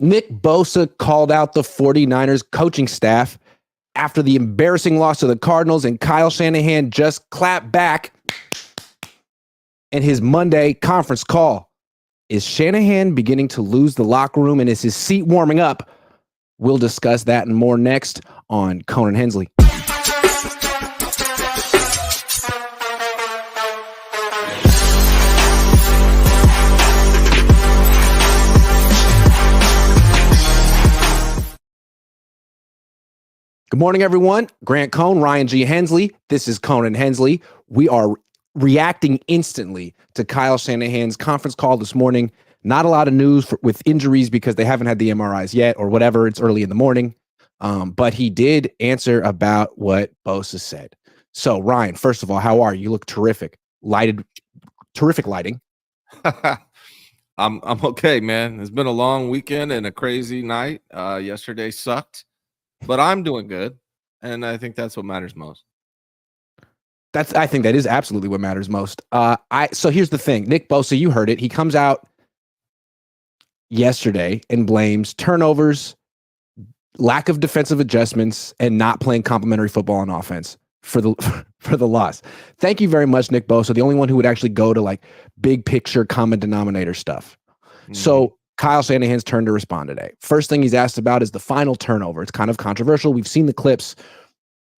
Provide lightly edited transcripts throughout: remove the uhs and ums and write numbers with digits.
Nick Bosa called out the 49ers coaching staff after the embarrassing loss to the Cardinals, and Kyle Shanahan just clapped back in his Monday conference call. Is Shanahan beginning to lose the locker room, and is his seat warming up? We'll discuss that and more next on Cohn and Hensley. Good morning, everyone. Grant Cohn, Ryan G. Hensley. This is Cohn and Hensley. We are reacting instantly to Kyle Shanahan's conference call this morning. Not a lot of news with injuries because they haven't had the MRIs yet or whatever. It's early in the morning. But he did answer about what Bosa said. So, Ryan, first of all, how are you? You look terrific. Terrific lighting. I'm okay, man. It's been a long weekend and a crazy night. Yesterday sucked. But I'm doing good, and I think that's what matters most. I think that is absolutely what matters most. So here's the thing. Nick Bosa, you heard it. He comes out yesterday and blames turnovers, lack of defensive adjustments, and not playing complementary football on offense for the loss. Thank you very much, Nick Bosa, the only one who would actually go to like big picture common denominator stuff. Mm-hmm. So Kyle Shanahan's turn to respond today. First thing he's asked about is the final turnover. It's kind of controversial. We've seen the clips.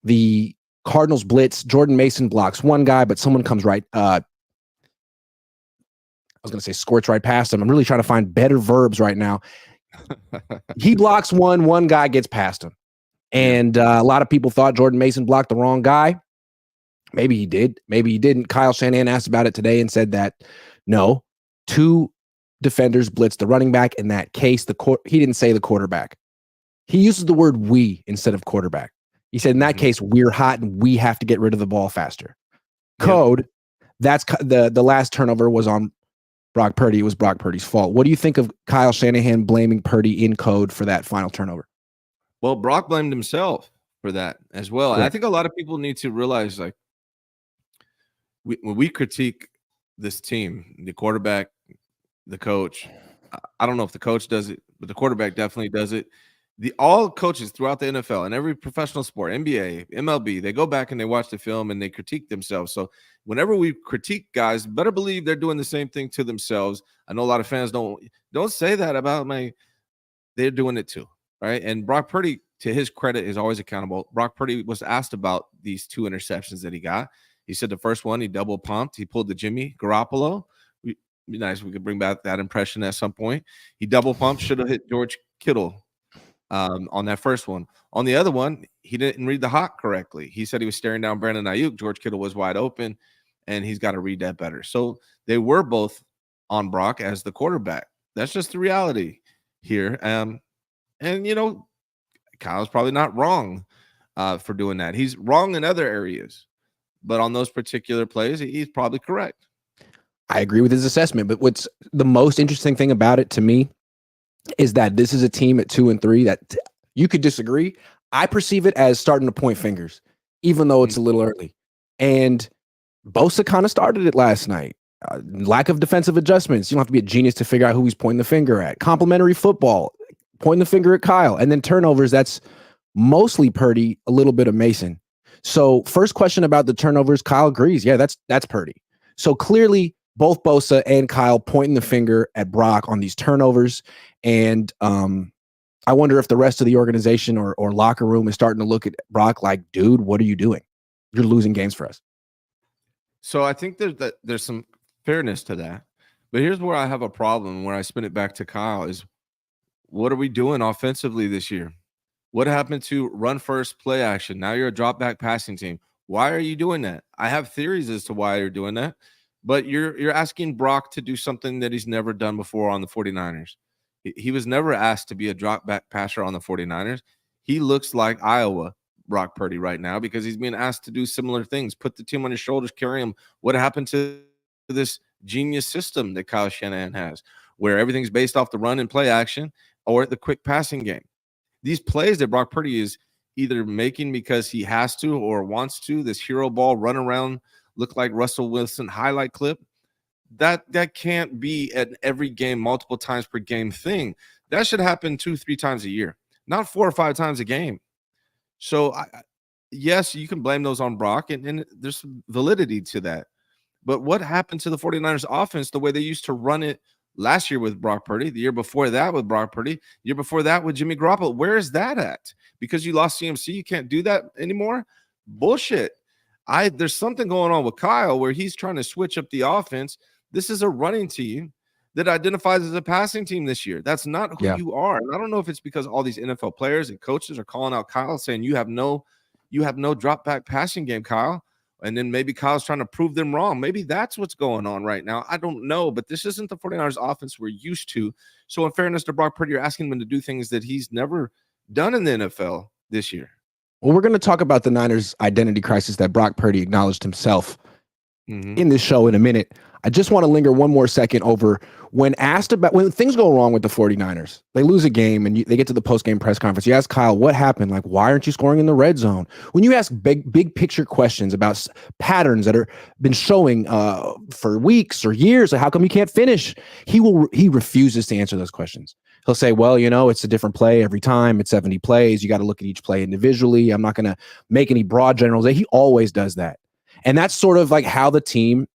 The Cardinals blitz. Jordan Mason blocks one guy, but someone comes right. I was going to say squirts right past him. I'm really trying to find better verbs right now. He blocks one guy gets past him. And a lot of people thought Jordan Mason blocked the wrong guy. Maybe he did. Maybe he didn't. Kyle Shanahan asked about it today and said that no, two defenders blitzed the running back. In that case, he didn't say the quarterback. He uses the word we instead of quarterback. He said in that case, we're hot and we have to get rid of the ball faster. Code, that's the last turnover was on Brock Purdy. It was Brock Purdy's fault. What do you think of Kyle Shanahan blaming Purdy in code for that final turnover? Well, Brock blamed himself for that as well. Yeah. And I think a lot of people need to realize, like, when we critique this team, the quarterback, the coach, I don't know if the coach does it, but the quarterback definitely does it. All coaches throughout the NFL and every professional sport, NBA, MLB, they go back and they watch the film and they critique themselves. So whenever we critique guys, better believe they're doing the same thing to themselves. I know a lot of fans don't say that about they're doing it too, right? And Brock Purdy, to his credit, is always accountable. Brock Purdy was asked about these two interceptions that he got. He said the first one, he double pumped. He pulled the Jimmy Garoppolo. Be nice if we could bring back that impression at some point. He double pumped, should have hit George Kittle on that first one. On the other one, he didn't read the hawk correctly. He said he was staring down Brandon Ayuk. George Kittle was wide open, and he's got to read that better. So they were both on Brock as the quarterback. That's just the reality here. And, Kyle's probably not wrong for doing that. He's wrong in other areas, but on those particular plays, he's probably correct. I agree with his assessment, but what's the most interesting thing about it to me is that this is a team at 2-3 that you could disagree. I perceive it as starting to point fingers, even though it's a little early. And Bosa kind of started it last night. Lack of defensive adjustments. You don't have to be a genius to figure out who he's pointing the finger at. Complimentary football, pointing the finger at Kyle. And then turnovers, that's mostly Purdy, a little bit of Mason. So first question about the turnovers, Kyle agrees. Yeah, that's Purdy. So clearly, both Bosa and Kyle pointing the finger at Brock on these turnovers. And I wonder if the rest of the organization or locker room is starting to look at Brock like, dude, what are you doing? You're losing games for us. So I think there's some fairness to that. But here's where I have a problem, where I spin it back to Kyle, is what are we doing offensively this year? What happened to run first, play action? Now you're a drop back passing team. Why are you doing that? I have theories as to why you're doing that. But you're asking Brock to do something that he's never done before on the 49ers. He was never asked to be a drop back passer on the 49ers. He looks like Iowa Brock Purdy right now because he's being asked to do similar things, put the team on his shoulders, carry him. What happened to this genius system that Kyle Shanahan has, where everything's based off the run and play action or the quick passing game? These plays that Brock Purdy is either making because he has to or wants to, this hero ball run around, look like Russell Wilson highlight clip, that can't be an every game, multiple times per game thing. That should happen 2-3 times a year, not 4 or 5 times a game. So, yes, you can blame those on Brock, and there's some validity to that. But what happened to the 49ers offense the way they used to run it last year with Brock Purdy, the year before that with Brock Purdy, the year before that with Jimmy Garoppolo? Where is that at? Because you lost CMC, you can't do that anymore? Bullshit. There's something going on with Kyle where he's trying to switch up the offense. This is a running team that identifies as a passing team this year. That's not who you are. And I don't know if it's because all these NFL players and coaches are calling out Kyle saying you have no drop back passing game, Kyle. And then maybe Kyle's trying to prove them wrong. Maybe that's what's going on right now. I don't know, but this isn't the 49ers offense we're used to. So in fairness to Brock Purdy, you're asking him to do things that he's never done in the NFL this year. Well, we're going to talk about the Niners' identity crisis that Brock Purdy acknowledged himself in this show in a minute. I just want to linger one more second over when asked about when things go wrong with the 49ers. They lose a game and they get to the post-game press conference. You ask Kyle, what happened? Like, why aren't you scoring in the red zone? When you ask big picture questions about patterns that are been showing for weeks or years, like how come you can't finish? He refuses to answer those questions. He'll say, well, it's a different play every time. It's 70 plays. You got to look at each play individually. I'm not going to make any broad generalizations. He always does that. And that's sort of like how the team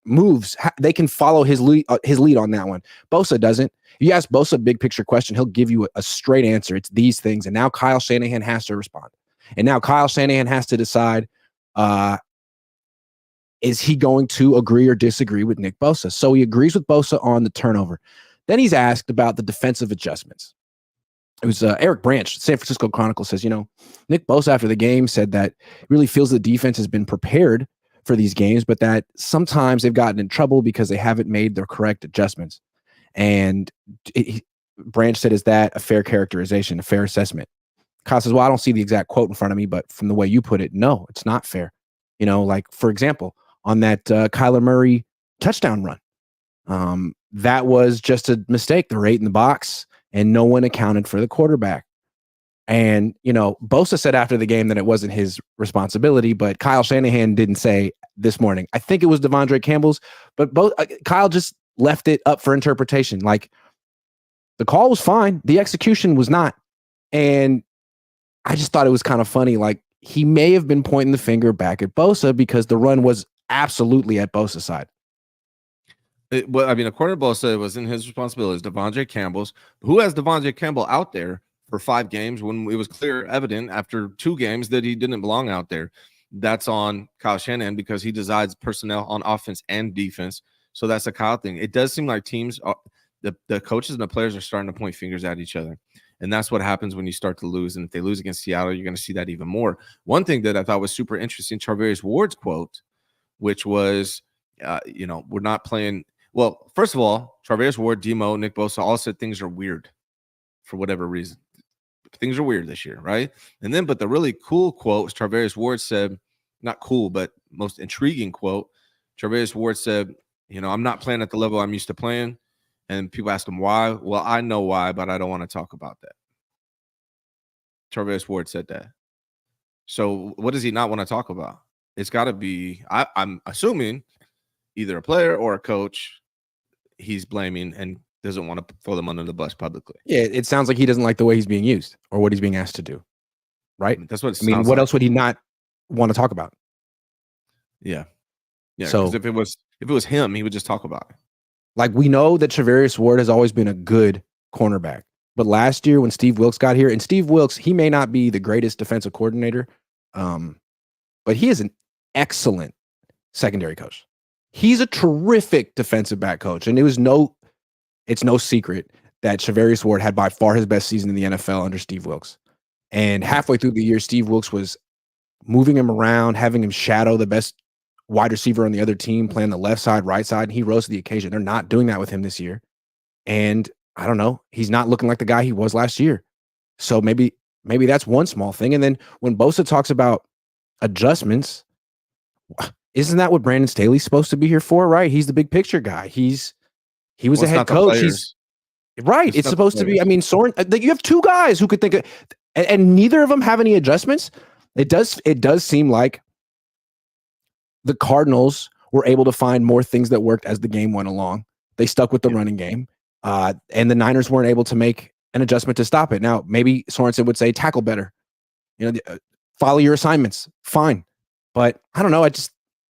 moves. They can follow his lead on that one. Bosa doesn't. If you ask Bosa a big picture question, he'll give you a straight answer. It's these things. And now Kyle Shanahan has to respond. And now Kyle Shanahan has to decide, is he going to agree or disagree with Nick Bosa? So he agrees with Bosa on the turnover. Then he's asked about the defensive adjustments. It was Eric Branch, San Francisco Chronicle says, Nick Bosa after the game said that he really feels the defense has been prepared for these games, but that sometimes they've gotten in trouble because they haven't made their correct adjustments. And Branch said, is that a fair characterization, a fair assessment? Kyle says, well, I don't see the exact quote in front of me, but from the way you put it, no, it's not fair. Like, for example, on that Kyler Murray touchdown run, that was just a mistake. They were 8 in the box, and no one accounted for the quarterback. And, Bosa said after the game that it wasn't his responsibility, but Kyle Shanahan didn't say this morning. I think it was Devondre Campbell's, but Kyle just left it up for interpretation. Like, the call was fine. The execution was not. And I just thought it was kind of funny. Like, he may have been pointing the finger back at Bosa because the run was absolutely at Bosa's side. According to Bosa, it wasn't his responsibility. It's Devondre Campbell's. Who has Devondre Campbell out there for 5 games when it was evident after 2 games that he didn't belong out there? That's on Kyle Shanahan because he decides personnel on offense and defense. So that's a Kyle thing. It does seem like teams, the coaches and the players are starting to point fingers at each other. And that's what happens when you start to lose. And if they lose against Seattle, you're going to see that even more. One thing that I thought was super interesting, Charvarius Ward's quote, which was, we're not playing. Well, first of all, Charvarius Ward, Demo, Nick Bosa all said things are weird for whatever reason. Things are weird this year, right? And then, but the really cool quote was Charvarius Ward said, not cool, but most intriguing quote. Charvarius Ward said, I'm not playing at the level I'm used to playing. And people asked him why. Well, I know why, but I don't want to talk about that. Charvarius Ward said that. So what does he not want to talk about? It's got to be, I'm assuming, either a player or a coach he's blaming and doesn't want to throw them under the bus publicly. Yeah, it sounds like he doesn't like the way he's being used or what he's being asked to do. Right? That's what it I mean, what else would he not want to talk about? Yeah. Yeah. So if it was him, he would just talk about it. Like, we know that Charvarius Ward has always been a good cornerback. But last year when Steve Wilks got here, and Steve Wilks, he may not be the greatest defensive coordinator, but he is an excellent secondary coach. He's a terrific defensive back coach. And it's no secret that Charvarius Ward had by far his best season in the NFL under Steve Wilks. And halfway through the year, Steve Wilks was moving him around, having him shadow the best wide receiver on the other team, playing the left side, right side, and he rose to the occasion. They're not doing that with him this year. And I don't know, he's not looking like the guy he was last year. So maybe that's one small thing. And then when Bosa talks about adjustments, isn't that what Brandon Staley's supposed to be here for, right? He's the big picture guy. He was a head coach. He's right. It's supposed to be. I mean, Soren. You have 2 guys who could think of, and neither of them have any adjustments. It does seem like the Cardinals were able to find more things that worked as the game went along. They stuck with the running game. And the Niners weren't able to make an adjustment to stop it. Now, maybe Sorensen would say tackle better. Follow your assignments. Fine. But I don't know.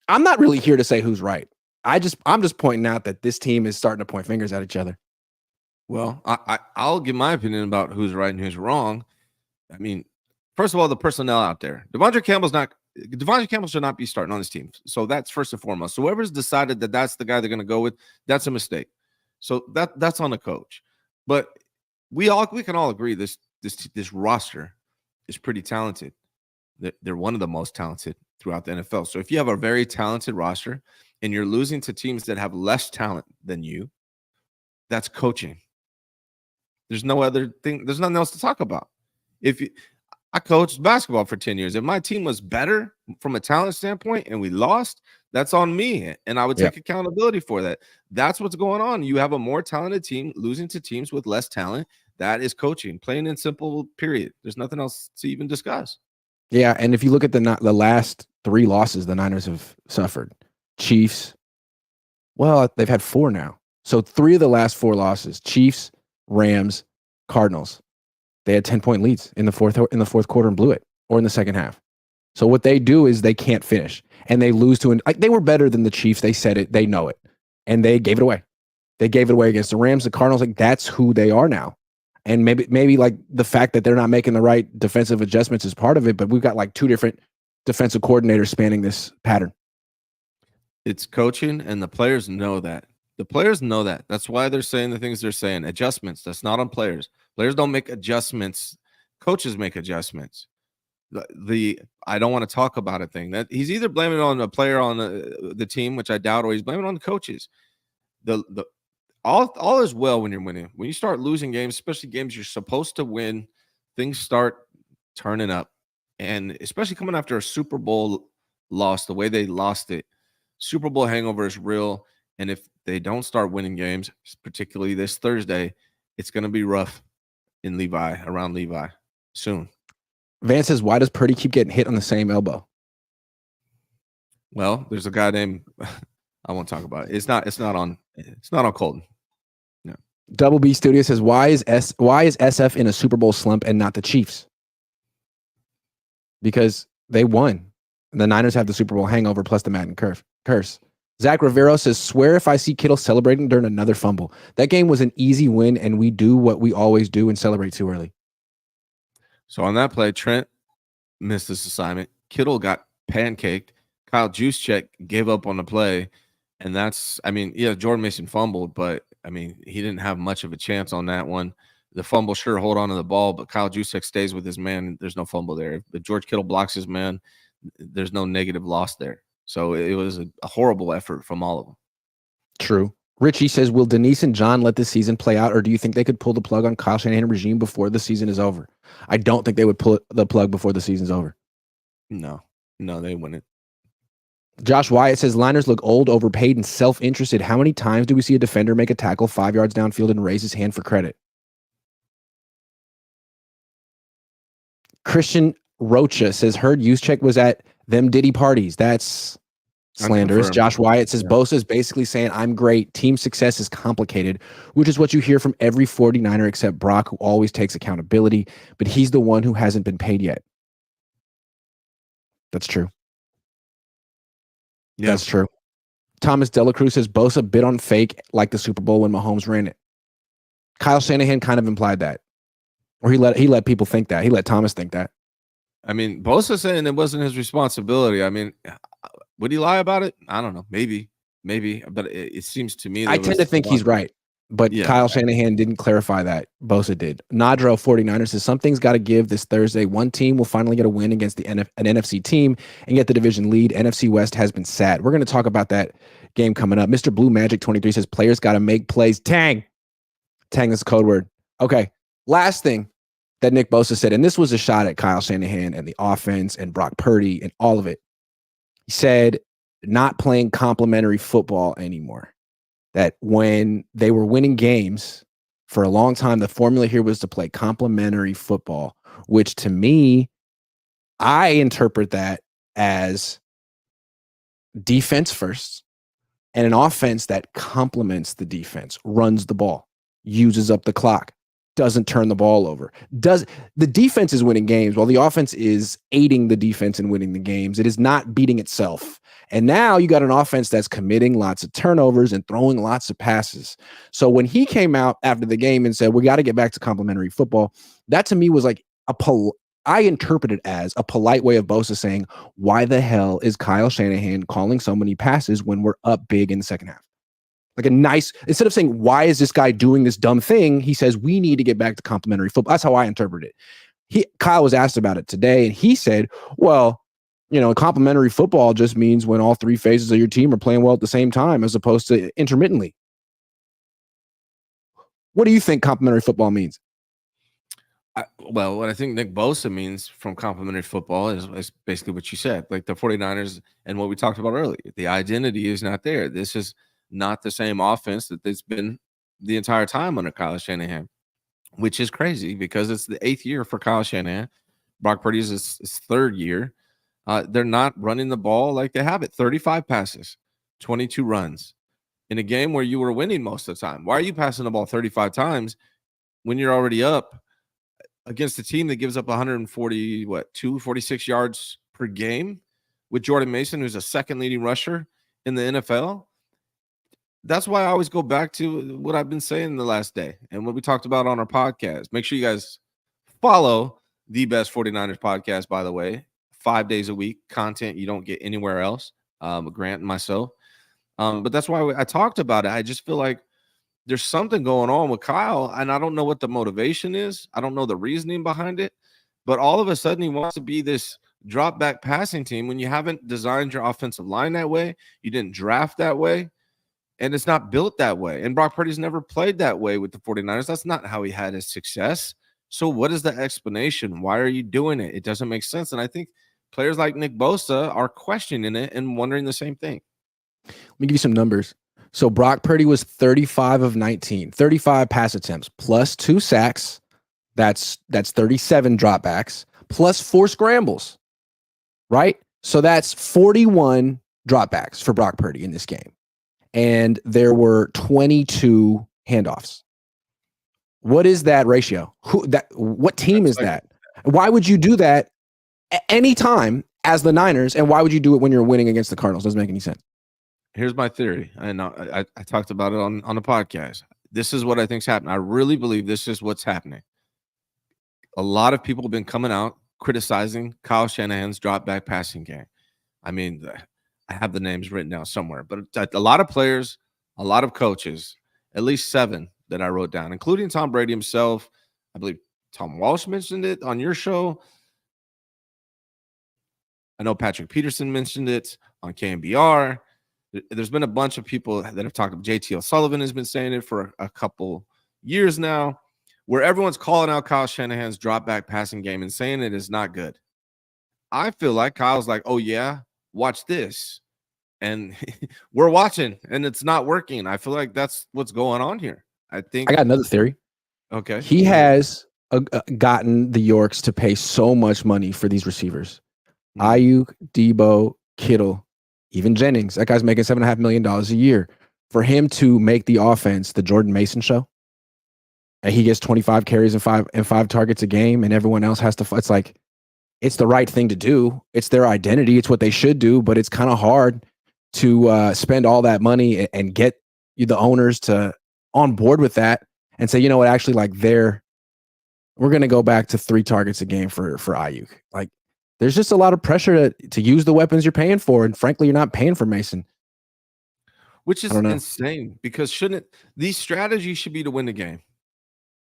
I'm not really here to say who's right. I'm just pointing out that this team is starting to point fingers at each other. Well, I'll give my opinion about who's right and who's wrong. I mean, first of all, the personnel out there. Devondre Campbell should not be starting on this team. So that's first and foremost. So whoever's decided that that's the guy they're going to go with, that's a mistake. So that's on the coach. But we can all agree this roster is pretty talented. They're one of the most talented throughout the NFL. So if you have a very talented roster and you're losing to teams that have less talent than you, that's coaching. There's no other thing. There's nothing else to talk about. I coached basketball for 10 years. If my team was better from a talent standpoint and we lost, that's on me. And I would take accountability for that. That's what's going on. You have a more talented team losing to teams with less talent. That is coaching, plain and simple, period. There's nothing else to even discuss. Yeah, and if you look at the last 3 losses the Niners have suffered, Chiefs, well, they've had 4 now. So 3 of the last 4 losses, Chiefs, Rams, Cardinals, they had 10-point leads in the fourth quarter and blew it, or in the second half. So what they do is they can't finish, and they lose to they were better than the Chiefs. They said it, they know it, and they gave it away. They gave it away against the Rams, the Cardinals. Like, that's who they are now. And maybe like the fact that they're not making the right defensive adjustments is part of it, but we've got like 2 different defensive coordinators spanning this pattern. It's coaching, and the players know that. The players know that. That's why they're saying the things they're saying. Adjustments. That's not on players. Players don't make adjustments. Coaches make adjustments. I don't want to talk about a thing. That he's either blaming it on a player on the team, which I doubt, or he's blaming it on the coaches. All is well when you're winning. When you start losing games, especially games you're supposed to win, things start turning up. And especially coming after a Super Bowl loss, the way they lost it, Super Bowl hangover is real. And if they don't start winning games, particularly this Thursday, it's going to be rough around Levi soon. Van says, why does Purdy keep getting hit on the same elbow? Well, there's a guy named I won't talk about it. It's not on Colton. No. Double B Studio says, why is SF in a Super Bowl slump and not the Chiefs? Because they won. The Niners have the Super Bowl hangover plus the Madden curse. Zach Rivero says, swear if I see Kittle celebrating during another fumble. That game was an easy win, and we do what we always do and celebrate too early. So on that play, Trent missed this assignment. Kittle got pancaked. Kyle Juszczyk gave up on the play. And Jordan Mason fumbled, but, he didn't have much of a chance on that one. The fumble, sure, hold on to the ball, but Kyle Juszczyk stays with his man. There's no fumble there. If George Kittle blocks his man, there's no negative loss there. So it was a horrible effort from all of them. True. Richie says, will Denise and John let this season play out, or do you think they could pull the plug on Kyle Shanahan regime before the season is over? I don't think they would pull the plug before the season's over. No, they wouldn't. Josh Wyatt says, Liners look old, overpaid, and self-interested. How many times do we see a defender make a tackle 5 yards downfield and raise his hand for credit? Christian Rocha says, heard Juszczyk was at them Diddy parties. That's slanderous. Josh Wyatt says, Bosa is basically saying, I'm great. Team success is complicated, which is what you hear from every 49er except Brock, who always takes accountability, but he's the one who hasn't been paid yet. That's true. Yeah. That's true. Thomas Delacruz says, Bosa bit on fake like the Super Bowl when Mahomes ran it. Kyle Shanahan kind of implied that. Or he let people think that. He let Thomas think that. Bosa saying it wasn't his responsibility. Would he lie about it? I don't know. Maybe. But it seems to me. I tend to think he's right. But yeah. Kyle Shanahan didn't clarify that. Bosa did. Nadro 49er says, something's got to give this Thursday. One team will finally get a win against an NFC team and get the division lead. NFC West has been sad. We're going to talk about that game coming up. Mr. Blue Magic 23 says, players got to make plays. Tang is a code word. Okay. Last thing that Nick Bosa said, and this was a shot at Kyle Shanahan and the offense and Brock Purdy and all of it. He said, not playing complimentary football anymore. That when they were winning games for a long time, the formula here was to play complimentary football, which to me, I interpret that as defense first and an offense that complements the defense, runs the ball. uses up the clock, doesn't turn the ball over. The defense is winning games while the offense is aiding the defense in winning the games. It is not beating itself. And now you got an offense that's committing lots of turnovers and throwing lots of passes. So when he came out after the game and said, we got to get back to complimentary football, that to me was like I interpret it as a polite way of Bosa saying, why the hell is Kyle Shanahan calling so many passes when we're up big in the second half? Like a nice, instead of saying, why is this guy doing this dumb thing? He says, we need to get back to complimentary football. That's how I interpret it. Kyle was asked about it today, and he said, well, complimentary football just means when all three phases of your team are playing well at the same time, as opposed to intermittently. What do you think complimentary football means? What I think Nick Bosa means from complimentary football is basically what you said, like the 49ers and what we talked about earlier. The identity is not there. This is not the same offense that it's been the entire time under Kyle Shanahan, which is crazy because it's the 8th year for Kyle Shanahan. Brock Purdy's his 3rd year. They're not running the ball like they have it. 35 passes, 22 runs in a game where you were winning most of the time. Why are you passing the ball 35 times when you're already up against a team that gives up 246 yards per game with Jordan Mason, who's a second leading rusher in the NFL? That's why I always go back to what I've been saying the last day and what we talked about on our podcast. Make sure you guys follow the Best 49ers podcast, by the way. 5 days a week, content you don't get anywhere else, Grant and myself. But that's why I talked about it. I just feel like there's something going on with Kyle, and I don't know what the motivation is. I don't know the reasoning behind it. But all of a sudden, he wants to be this drop-back passing team when you haven't designed your offensive line that way. You didn't draft that way. And it's not built that way. And Brock Purdy's never played that way with the 49ers. That's not how he had his success. So what is the explanation? Why are you doing it? It doesn't make sense. And I think players like Nick Bosa are questioning it and wondering the same thing. Let me give you some numbers. So Brock Purdy was 35 of 19, 35 pass attempts, plus 2 sacks. That's 37 dropbacks, plus 4 scrambles, right? So that's 41 dropbacks for Brock Purdy in this game. And there were 22 handoffs. What is that ratio? What team is that? Why would you do that at any time as the Niners, and why would you do it when you're winning against the Cardinals? Doesn't make any sense. Here's my theory. And I talked about it on the podcast. This is what I think's happening. I really believe this is what's happening. A lot of people have been coming out criticizing Kyle Shanahan's drop back passing game. I mean, I have the names written down somewhere, but a lot of players, a lot of coaches, at least 7 that I wrote down, including Tom Brady himself. I believe Tom Walsh mentioned it on your show. I know Patrick Peterson mentioned it on KNBR. There's been a bunch of people that have talked. JT O'Sullivan has been saying it for a couple years now, where everyone's calling out Kyle Shanahan's drop back passing game and saying it is not good. I feel like Kyle's like, oh yeah, watch this. And we're watching and it's not working. I feel like that's what's going on here. I got another theory. Okay. He has gotten the Yorks to pay so much money for these receivers. Ayuk, Debo, Kittle, even Jennings. That guy's making $7.5 million a year. For him to make the offense the Jordan Mason show, and he gets 25 carries and five targets a game, and everyone else has to. It's like, it's the right thing to do. It's their identity. It's what they should do. But it's kind of hard to spend all that money and get the owners to on board with that and say, you know what, actually, like we're going to go back to 3 targets a game for Ayuk. Like, there's just a lot of pressure to use the weapons you're paying for. And frankly, you're not paying for Mason. Which is insane, because these strategies should be to win the game.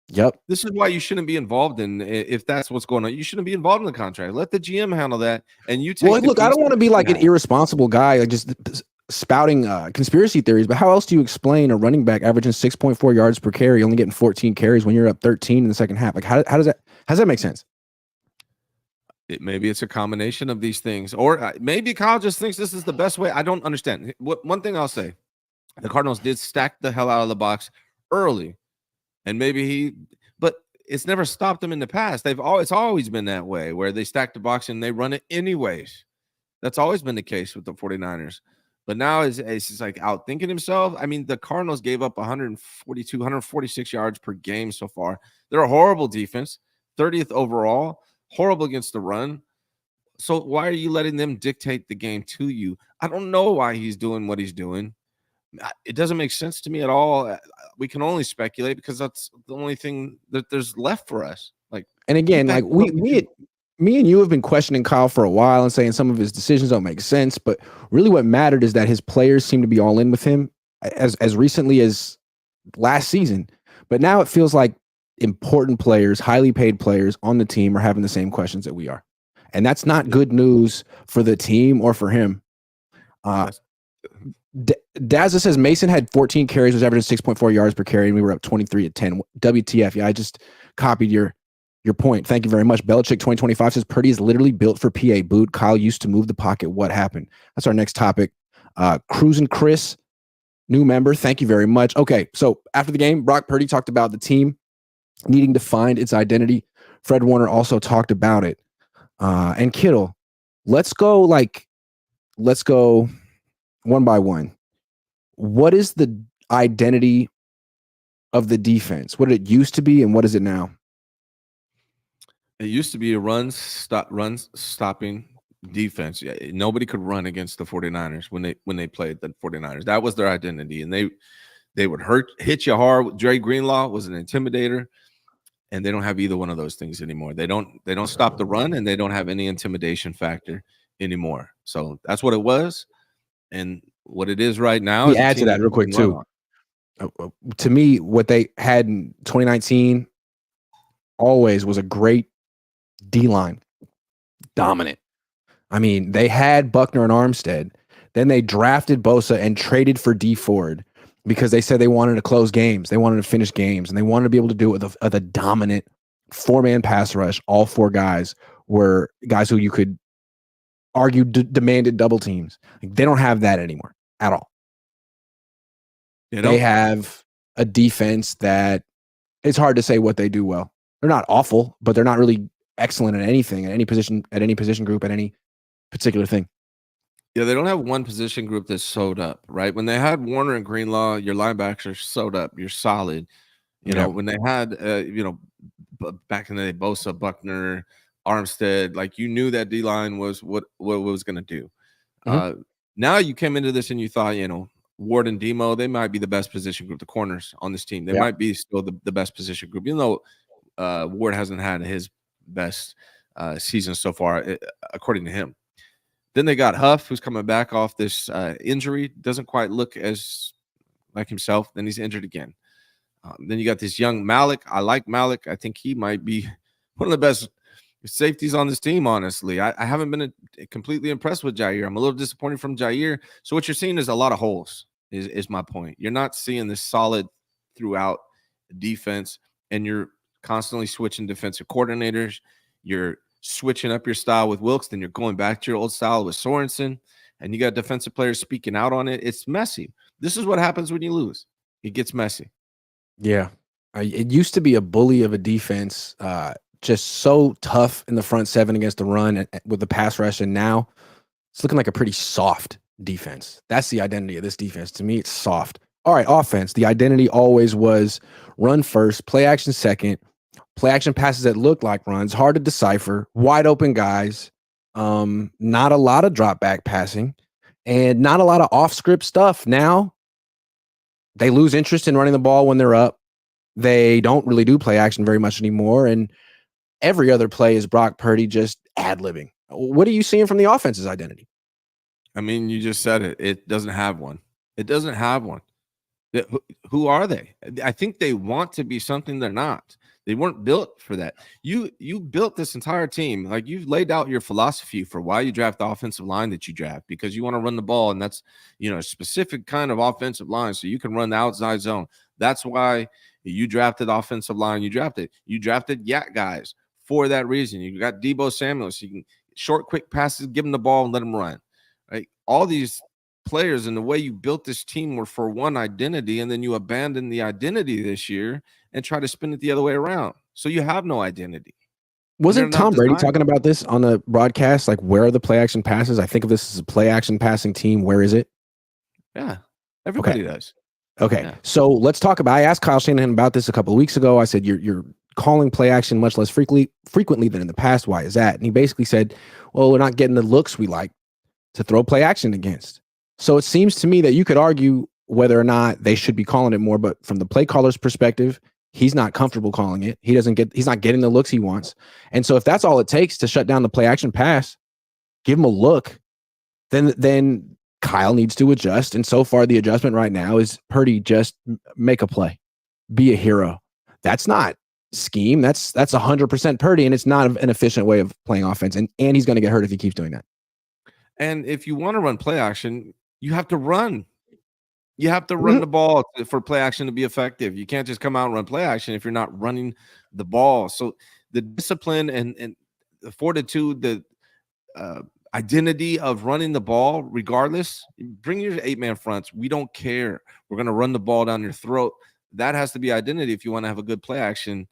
Yep. This is why you shouldn't be involved in, if that's what's going on. You shouldn't be involved in the contract. Let the GM handle that. And you take. Well, look, I don't want to be like an irresponsible guy, like just spouting conspiracy theories. But how else do you explain a running back averaging 6.4 yards per carry, only getting 14 carries when you're up 13 in the second half? Like, how does that make sense? Maybe it's a combination of these things, or maybe Kyle just thinks this is the best way. I don't understand. One thing I'll say, the Cardinals did stack the hell out of the box early, and but it's never stopped them in the past. It's always been that way, where they stack the box and they run it anyways. That's always been the case with the 49ers. But now it's just like outthinking himself. I mean, the Cardinals gave up 142, 146 yards per game so far. They're a horrible defense, 30th overall, horrible against the run. So why are you letting them dictate the game to you? I don't know why he's doing what he's doing. It doesn't make sense to me at all. We can only speculate because that's the only thing that there's left for us. Like, and again, like me and you have been questioning Kyle for a while and saying some of his decisions don't make sense. But really, what mattered is that his players seem to be all in with him as recently as last season. But now it feels like important players, highly paid players on the team are having the same questions that we are. And that's not good news for the team or for him. Dazza says Mason had 14 carries, was averaging 6.4 yards per carry, and we were up 23-10. WTF? Yeah, I just copied your point. Thank you very much. Belichick 2025 says Purdy is literally built for PA boot. Kyle used to move the pocket. What happened? That's our next topic. Cruising Chris, new member. Thank you very much. Okay, so after the game, Brock Purdy talked about the team needing to find its identity. Fred Warner also talked about it. And Kittle, let's go one by one. What is the identity of the defense? What did it used to be, and what is it now? It used to be a run stopping defense. Yeah, nobody could run against the 49ers when they played the 49ers. That was their identity, and they would hit you hard. Dre Greenlaw was an intimidator, and they don't have either one of those things anymore. They don't stop the run, and they don't have any intimidation factor anymore. So that's what it was, and what it is right now. Is add to that real quick too. To me, what they had in 2019 always was a great D-line, dominant. I mean, they had Buckner and Armstead. Then they drafted Bosa and traded for D Ford because they said they wanted to close games. They wanted to finish games, and they wanted to be able to do it with a dominant four-man pass rush. All four guys were guys who you could argue demanded double teams. Like, they don't have that anymore at all. They have a defense that it's hard to say what they do well. They're not awful, but they're not really excellent at anything, at any position group, at any particular thing. Yeah, they don't have one position group that's sewed up, right? When they had Warner and Greenlaw, your linebackers are sewed up. You're solid. You know, when they had, back in the day, Bosa, Buckner, Armstead, like you knew that D-line was what it was going to do. Mm-hmm. Now you came into this and you thought, Ward and Demo, they might be the best position group, the corners on this team. They might be still the best position group, even though Ward hasn't had his best season so far, according to him. Then they got Huff, who's coming back off this injury, doesn't quite look as like himself. Then he's injured again. Then you got this young Malik. I like Malik. I think he might be one of the best safeties on this team, honestly. I haven't been completely impressed with Jair. I'm a little disappointed from Jair. So what you're seeing is a lot of holes, is my point. You're not seeing this solid throughout defense, and you're constantly switching defensive coordinators. You're switching up your style with Wilkes, then you're going back to your old style with Sorensen, and you got defensive players speaking out on it. It's messy. This is what happens when you lose. It gets messy. Yeah. It used to be a bully of a defense, just so tough in the front seven against the run with the pass rush, and now it's looking like a pretty soft defense. That's the identity of this defense. To me, it's soft. All right, offense. The identity always was run first, play action second, play action passes that look like runs, hard to decipher, wide open guys, not a lot of drop back passing, and not a lot of off script stuff. Now they lose interest in running the ball when they're up. They don't really do play action very much anymore, and every other play is Brock Purdy just ad-libbing. What are you seeing from the offense's identity? I mean, you just said it. It doesn't have one. It doesn't have one. Who are they? I think they want to be something they're not. They weren't built for that. You built this entire team. Like, you've laid out your philosophy for why you draft the offensive line that you draft, because you want to run the ball, and that's, a specific kind of offensive line so you can run the outside zone. That's why you drafted offensive line. You drafted yak guys for that reason. You got Deebo Samuel, so you can short, quick passes, give them the ball and let them run. Right? All these players and the way you built this team were for one identity, and then you abandoned the identity this year and try to spin it the other way around. So you have no identity. Wasn't Tom Brady talking about this on the broadcast? Like, where are the play action passes? I think of this as a play action passing team. Where is it? Yeah, everybody does. Okay, Yeah. so let's talk about. I asked Kyle Shanahan about this a couple of weeks ago. I said, "You're calling play action much less frequently than in the past. Why is that?" And he basically said, "Well, we're not getting the looks we like to throw play action against." So it seems to me that you could argue whether or not they should be calling it more, but from the play caller's perspective, he's not comfortable calling it. He's not getting the looks he wants. And so if that's all it takes to shut down the play action pass, give him a look, then Kyle needs to adjust. And so far the adjustment right now is Purdy, just make a play, be a hero. That's not scheme. That's 100% Purdy, and it's not an efficient way of playing offense. And he's going to get hurt if he keeps doing that. And if you want to run play action, you have to run. You have to run the ball for play action to be effective. You can't just come out and run play action if you're not running the ball. So the discipline and the fortitude, the identity of running the ball, regardless, bring your 8-man fronts. We don't care. We're going to run the ball down your throat. That has to be identity if you want to have a good play action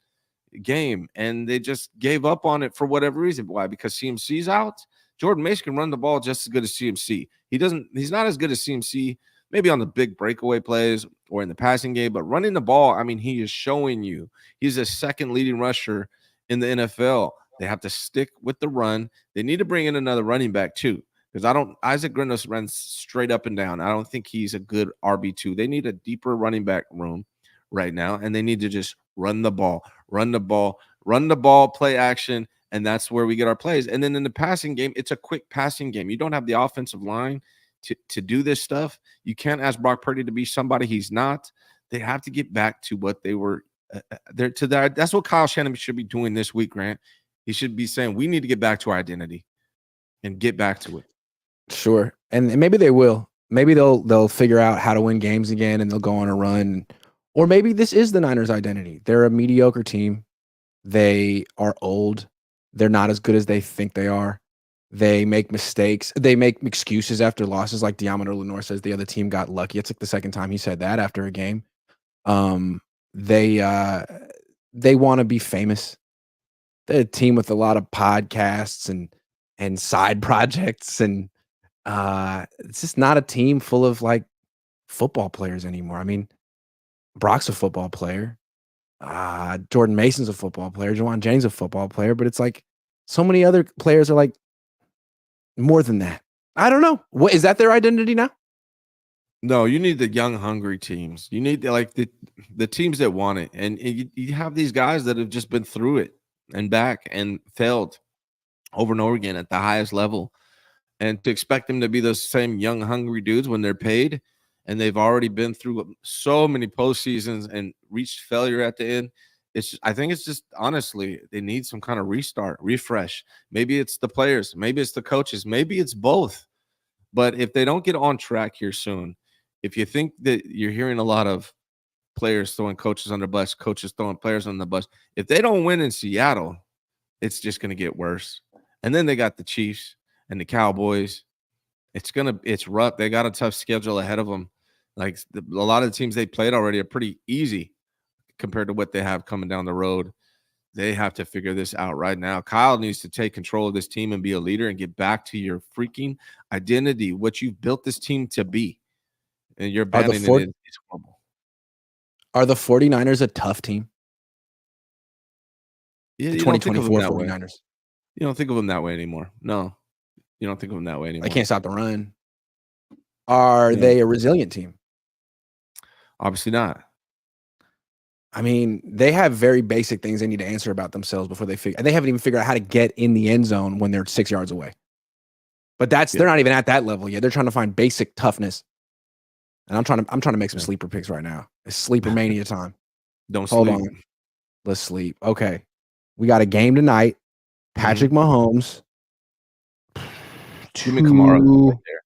game. And they just gave up on it for whatever reason. Why? Because CMC's out. Jordan Mason can run the ball just as good as CMC. He's not as good as CMC, maybe on the big breakaway plays or in the passing game, but running the ball, I mean, he is showing you he's a second leading rusher in the NFL. They have to stick with the run. They need to bring in another running back too, because Isaac Grindos runs straight up and down. I don't think he's a good RB2. They need a deeper running back room right now, and they need to just run the ball, play action, and that's where we get our plays. And then in the passing game, it's a quick passing game. You don't have the offensive line to do this stuff. You can't ask Brock Purdy to be somebody he's not. They have to get back to what they were there to that. That's what Kyle Shanahan should be doing this week, Grant. He should be saying we need to get back to our identity and get back to it. Sure. And maybe they will. Maybe they'll figure out how to win games again, and they'll go on a run. Or maybe this is the Niners' identity. They're a mediocre team. They are old. They're not as good as they think they are. They make mistakes. They make excuses after losses, like Diamondor Lenore says the other team got lucky. It's like the second time he said that after a game. They want to be famous. They're a team with a lot of podcasts and side projects, and it's just not a team full of like football players anymore. I mean, Brock's a football player. Jordan Mason's a football player. Juwan Jennings a football player, but it's like so many other players are like more than that. I don't know. What is that their identity now? No, you need the young, hungry teams. You need the teams that want it. And you have these guys that have just been through it and back and failed over and over again at the highest level. And to expect them to be those same young, hungry dudes when they're paid and they've already been through so many postseasons and reached failure at the end, I think it's just honestly, they need some kind of restart, refresh. Maybe it's the players, maybe it's the coaches, maybe it's both. But if they don't get on track here soon, if you think that you're hearing a lot of players throwing coaches under the bus, coaches throwing players on the bus, if they don't win in Seattle, it's just going to get worse. And then they got the Chiefs and the Cowboys. It's rough. They got a tough schedule ahead of them. Like a lot of the teams they played already are pretty easy compared to what they have coming down the road. They have to figure this out right now. Kyle needs to take control of this team and be a leader and get back to your freaking identity, what you've built this team to be. And you're abandoning it. It's horrible. Are the 49ers a tough team? Yeah, the 2024 49ers. You don't think of them that way anymore. No, you don't think of them that way anymore. They can't stop the run. Are they a resilient team? Obviously not. I mean, they have very basic things they need to answer about themselves before they haven't even figured out how to get in the end zone when they're 6 yards away. But they're not even at that level yet. They're trying to find basic toughness. And I'm trying to make some sleeper picks right now. It's sleeper mania time. Hold on. Let's sleep. Okay. We got a game tonight. Patrick Mahomes. Give me Kamara right there.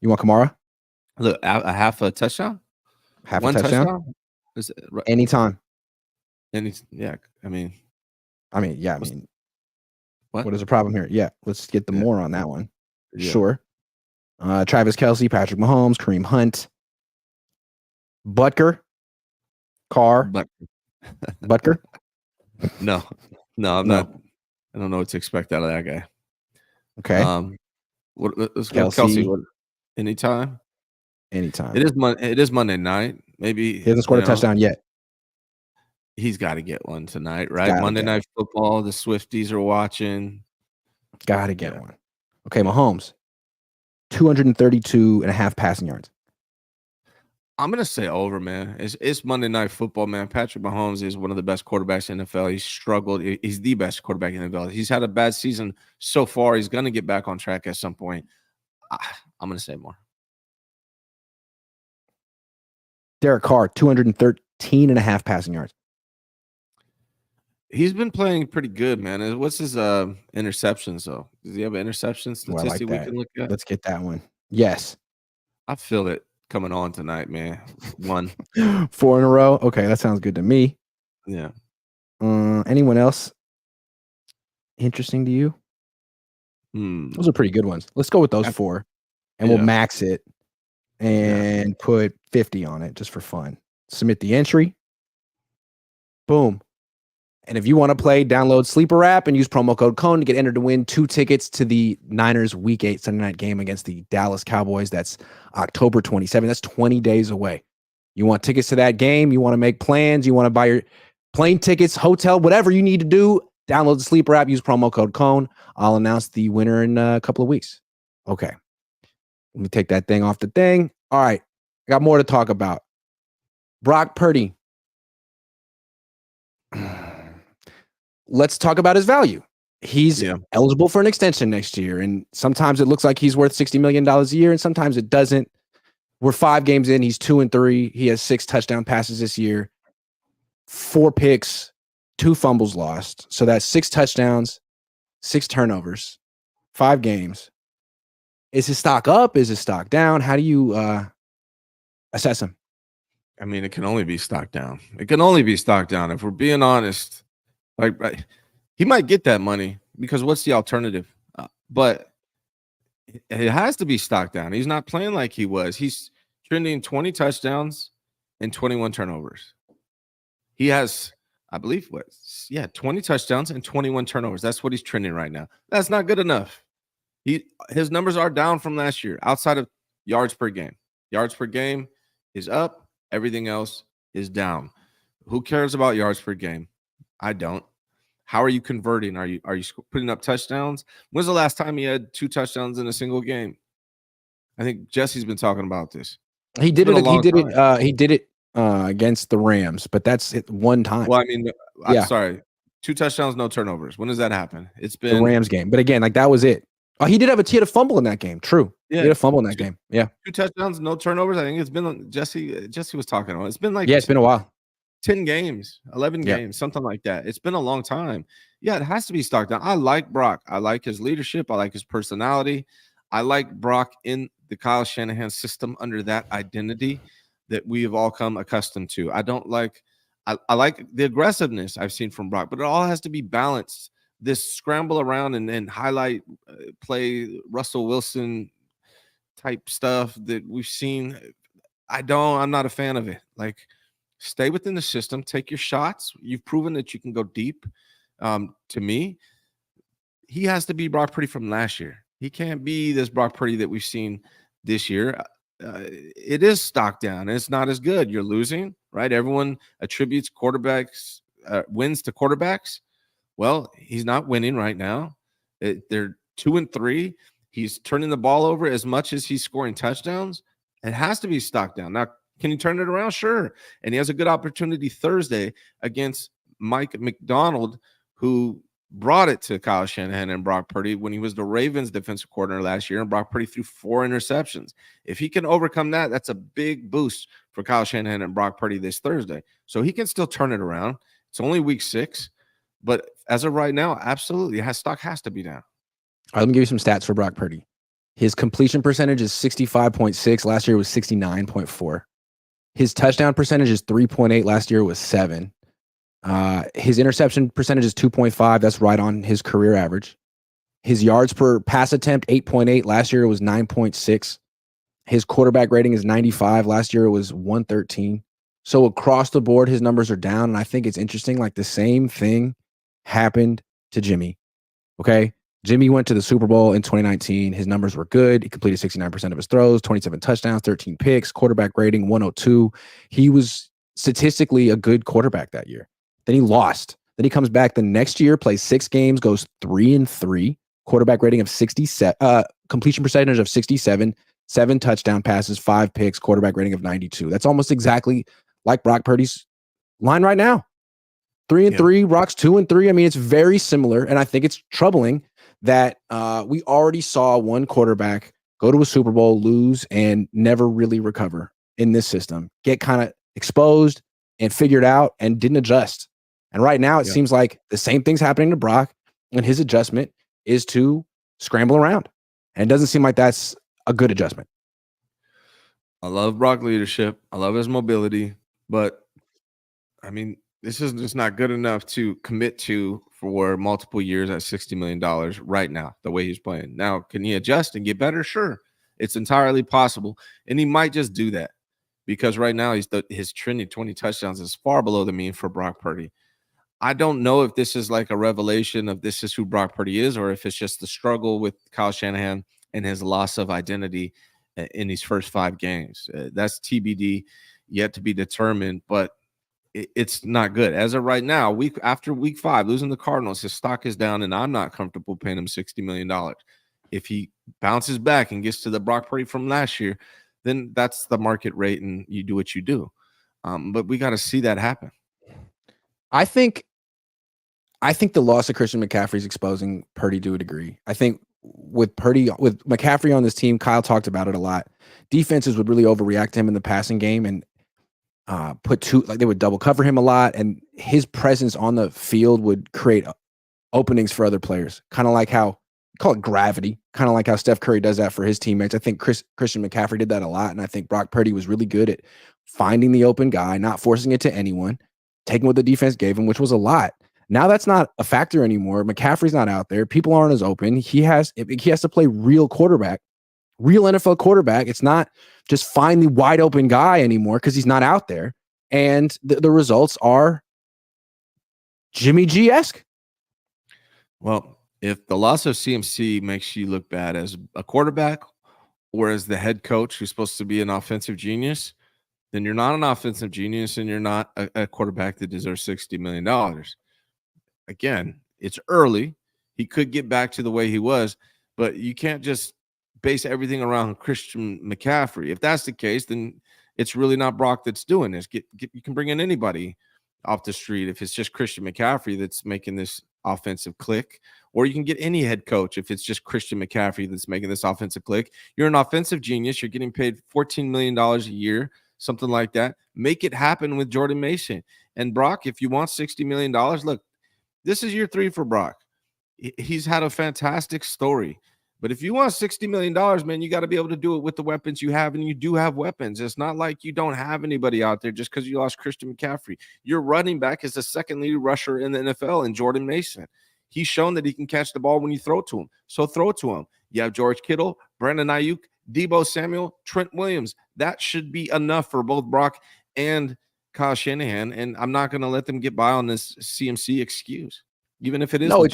You want Kamara? Look, a half a touchdown? One touchdown? Is it, anytime. Yeah. What is the problem here? Yeah. Let's get the more on that one. Yeah. Sure. Travis Kelce, Patrick Mahomes, Kareem Hunt, Butker, Carr, Butker. No, I'm not. I don't know what to expect out of that guy. Okay. Let's go Kelce. Anytime. anytime. It is Monday night. Maybe He hasn't scored a touchdown yet. He's got to get one tonight, right? Monday Night Football. The Swifties are watching. Got to get one. Okay, Mahomes, 232.5 passing yards. I'm gonna say over, man. It's Monday Night Football, man. Patrick Mahomes is one of the best quarterbacks in the NFL. He's struggled. He's the best quarterback in the NFL. He's had a bad season so far. He's gonna get back on track at some point. I'm gonna say more. Derek Carr, 213.5 passing yards. He's been playing pretty good, man. What's his interceptions though? Does he have an interception statistic we can look at? Let's get that one. Yes. I feel it coming on tonight, man. 1. 4 in a row. Okay, that sounds good to me. Yeah. Anyone else interesting to you? Those are pretty good ones. Let's go with those 4, and we'll max it and put 50 on it just for fun. Submit the entry. Boom. And if you want to play, download Sleeper app and use promo code Cohn to get entered to win 2 tickets to the Niners Week 8 Sunday night game against the Dallas Cowboys. That's October 27th. That's 20 days away. You want tickets to that game? You want to make plans? You want to buy your plane tickets, hotel, whatever you need to do? Download the Sleeper app. Use promo code Cohn. I'll announce the winner in a couple of weeks. Okay. Let me take that thing off the thing. All right. I got more to talk about. Brock Purdy. Let's talk about his value. He's eligible for an extension next year, and sometimes it looks like he's worth $60 million a year, and sometimes it doesn't. We're 5 games in. He's 2-3. He has 6 touchdown passes this year, 4 picks, 2 fumbles lost. So that's 6 touchdowns, 6 turnovers, 5 games. Is his stock up? Is his stock down? How do you assess him? I mean, it can only be stock down. It can only be stock down. If we're being honest, like he might get that money because what's the alternative? But it has to be stock down. He's not playing like he was. He's trending 20 touchdowns and 21 turnovers. He has, I believe, 20 touchdowns and 21 turnovers. That's what he's trending right now. That's not good enough. His numbers are down from last year outside of yards per game. Yards per game is up. Everything else is down. Who cares about yards per game? I don't. How are you converting? Are you putting up touchdowns? When's the last time he had 2 touchdowns in a single game? I think Jesse's been talking about this. He did it. He did it against the Rams, but that's it one time. Well, I mean, I'm sorry, 2 touchdowns, no turnovers. When does that happen? It's been the Rams game, but again, like that was it. Oh, he had a fumble in that game. True. Yeah, he had a fumble in that game. Yeah, 2 touchdowns, no turnovers. I think it's been Jesse was talking about. It's been like it's been a while. 10 games, 11 games, something like that. It's been a long time. Yeah, it has to be stock down. I like Brock. I like his leadership. I like his personality. I like Brock in the Kyle Shanahan system under that identity that we have all come accustomed to. I like the aggressiveness I've seen from Brock, but it all has to be balanced. This scramble around and highlight play Russell Wilson type stuff that we've seen. I'm not a fan of it. Like, stay within the system, take your shots. You've proven that you can go deep. To me, he has to be Brock Purdy from last year. He can't be this Brock Purdy that we've seen this year. It is stock down, and it's not as good. You're losing, right? Everyone attributes quarterbacks wins to quarterbacks. Well, he's not winning right now. They're 2-3. He's turning the ball over as much as he's scoring touchdowns. It has to be stock down. Now, can you turn it around? Sure. And he has a good opportunity Thursday against Mike McDonald, who brought it to Kyle Shanahan and Brock Purdy when he was the Ravens defensive coordinator last year, and Brock Purdy threw 4 interceptions. If he can overcome that, that's a big boost for Kyle Shanahan and Brock Purdy this Thursday. So he can still turn it around. It's only week 6, but as of right now, absolutely, stock has to be down. All right, let me give you some stats for Brock Purdy. His completion percentage is 65.6. Last year was 69.4. His touchdown percentage is 3.8. Last year was 7. His interception percentage is 2.5. That's right on his career average. His yards per pass attempt, 8.8. Last year it was 9.6. His quarterback rating is 95. Last year it was 113. So across the board, his numbers are down. And I think it's interesting. Like the same thing happened to Jimmy. Okay. Jimmy went to the Super Bowl in 2019. His numbers were good. He completed 69% of his throws, 27 touchdowns, 13 picks, quarterback rating 102. He was statistically a good quarterback that year. Then he lost. Then he comes back the next year, plays 6 games, goes 3-3, quarterback rating of 67, completion percentage of 67, 7 touchdown passes, 5 picks, quarterback rating of 92. That's almost exactly like Brock Purdy's line right now. 3-3, Brock's 2-3. I mean, it's very similar, and I think it's troubling that we already saw one quarterback go to a Super Bowl, lose, and never really recover in this system, get kind of exposed and figured out and didn't adjust. And right now it seems like the same thing's happening to Brock, and his adjustment is to scramble around. And it doesn't seem like that's a good adjustment. I love Brock leadership. I love his mobility, but I mean, this is just not good enough to commit to for multiple years at $60 million right now, the way he's playing. Now, can he adjust and get better? Sure. It's entirely possible. And he might just do that because right now his trending 20 touchdowns is far below the mean for Brock Purdy. I don't know if this is like a revelation of this is who Brock Purdy is, or if it's just the struggle with Kyle Shanahan and his loss of identity in these first 5 games. That's TBD, yet to be determined, but it's not good. As of right now, after week 5, losing the Cardinals, his stock is down, and I'm not comfortable paying him $60 million. If he bounces back and gets to the Brock Purdy from last year, then that's the market rate, and you do what you do. But we got to see that happen. I think the loss of Christian McCaffrey is exposing Purdy to a degree. I think with McCaffrey on this team, Kyle talked about it a lot. Defenses would really overreact to him in the passing game and they would double cover him a lot, and his presence on the field would create openings for other players. Kind of like how call it gravity, kind of like how Steph Curry does that for his teammates. I think Christian McCaffrey did that a lot, and I think Brock Purdy was really good at finding the open guy, not forcing it to anyone, taking what the defense gave him, which was a lot. Now that's not a factor anymore. McCaffrey's not out there. People aren't as open. He has to play real quarterback, real NFL quarterback. It's not just find the wide open guy anymore because he's not out there. And the results are Jimmy G-esque. Well, if the loss of CMC makes you look bad as a quarterback or as the head coach who's supposed to be an offensive genius, then you're not an offensive genius and you're not a quarterback that deserves $60 million. Again, it's early. He could get back to the way he was, but you can't just base everything around Christian McCaffrey. If that's the case, then it's really not Brock that's doing this. You can bring in anybody off the street if it's just Christian McCaffrey that's making this offensive click, or you can get any head coach if it's just Christian McCaffrey that's making this offensive click. You're an offensive genius. You're getting paid $14 million a year, something like that. Make it happen with Jordan Mason. And Brock, if you want $60 million, look, this is year 3 for Brock. He's had a fantastic story. But if you want $60 million, man, you got to be able to do it with the weapons you have, and you do have weapons. It's not like you don't have anybody out there just because you lost Christian McCaffrey. Your running back is the second leading rusher in the NFL in Jordan Mason. He's shown that he can catch the ball when you throw to him. So throw to him. You have George Kittle, Brandon Ayuk, Deebo Samuel, Trent Williams. That should be enough for both Brock and Kyle Shanahan, and I'm not going to let them get by on this CMC excuse, even if it is. No,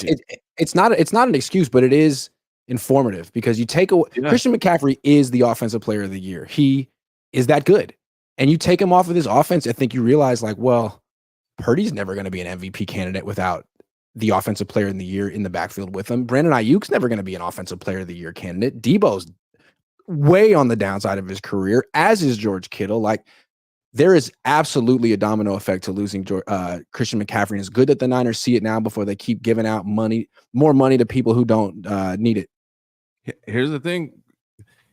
it's not an excuse, but it is informative because you take away Christian McCaffrey is the offensive player of the year. He is that good, and you take him off of this offense. I think you realize, like, well, Purdy's never going to be an MVP candidate without the offensive player in the year in the backfield with him. Brandon Ayuk's never going to be an offensive player of the year candidate. Deebo's way on the downside of his career, as is George Kittle. Like, there is absolutely a domino effect to losing Christian McCaffrey. And it's good that the Niners see it now before they keep giving out more money to people who don't need it. Here's the thing.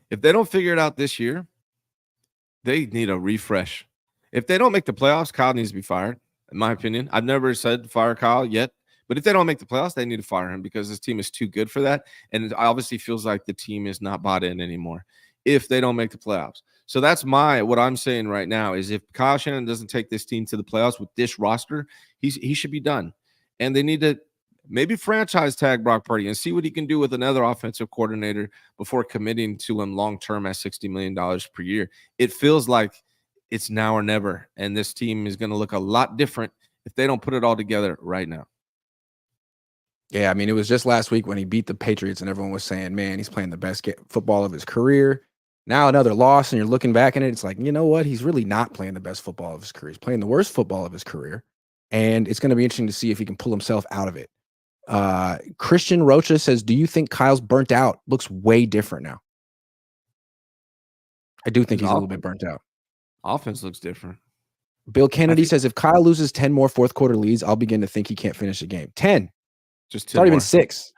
If they don't figure it out this year, they need a refresh. If they don't make the playoffs, Kyle needs to be fired, in my opinion. I've never said fire Kyle yet. But if they don't make the playoffs, they need to fire him because this team is too good for that. And it obviously feels like the team is not bought in anymore if they don't make the playoffs. So that's what I'm saying right now is if Kyle Shanahan doesn't take this team to the playoffs with this roster, he should be done. And they need to maybe franchise tag Brock Purdy and see what he can do with another offensive coordinator before committing to him long-term at $60 million per year. It feels like it's now or never, and this team is going to look a lot different if they don't put it all together right now. Yeah, I mean, it was just last week when he beat the Patriots and everyone was saying, man, he's playing the best football of his career. Now another loss and you're looking back at it, it's like, you know what? He's really not playing the best football of his career. He's playing the worst football of his career. And it's going to be interesting to see if he can pull himself out of it. Christian Rocha says, do you think Kyle's burnt out? Looks way different now. I do think he's a little bit burnt out. Offense looks different. Bill Kennedy says, if Kyle loses 10 more fourth quarter leads, I'll begin to think he can't finish a game. 10. Just 10 it's already more. been 6.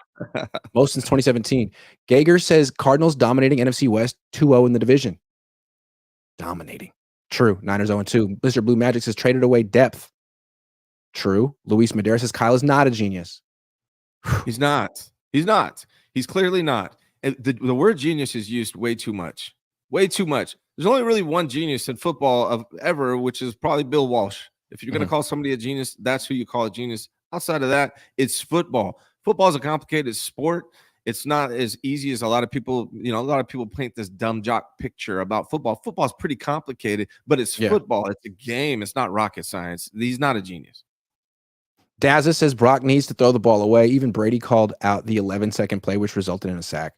Most since 2017. Gager says Cardinals dominating NFC West 2-0 in the division. Dominating. True. Niners 0-2. Mr. Blue Magic says traded away depth. True. Luis Madera says Kyle is not a genius. He's not. He's not. He's clearly not. And the word genius is used way too much. Way too much. There's only really one genius in football of ever, which is probably Bill Walsh. If you're going to call somebody a genius, that's who you call a genius. Outside of that, it's football. Football is a complicated sport. It's not as easy as a lot of people, a lot of people paint this dumb jock picture about football. Football is pretty complicated, but it's football. It's a game. It's not rocket science. He's not a genius. Dazza says Brock needs to throw the ball away. Even Brady called out the 11-second play, which resulted in a sack.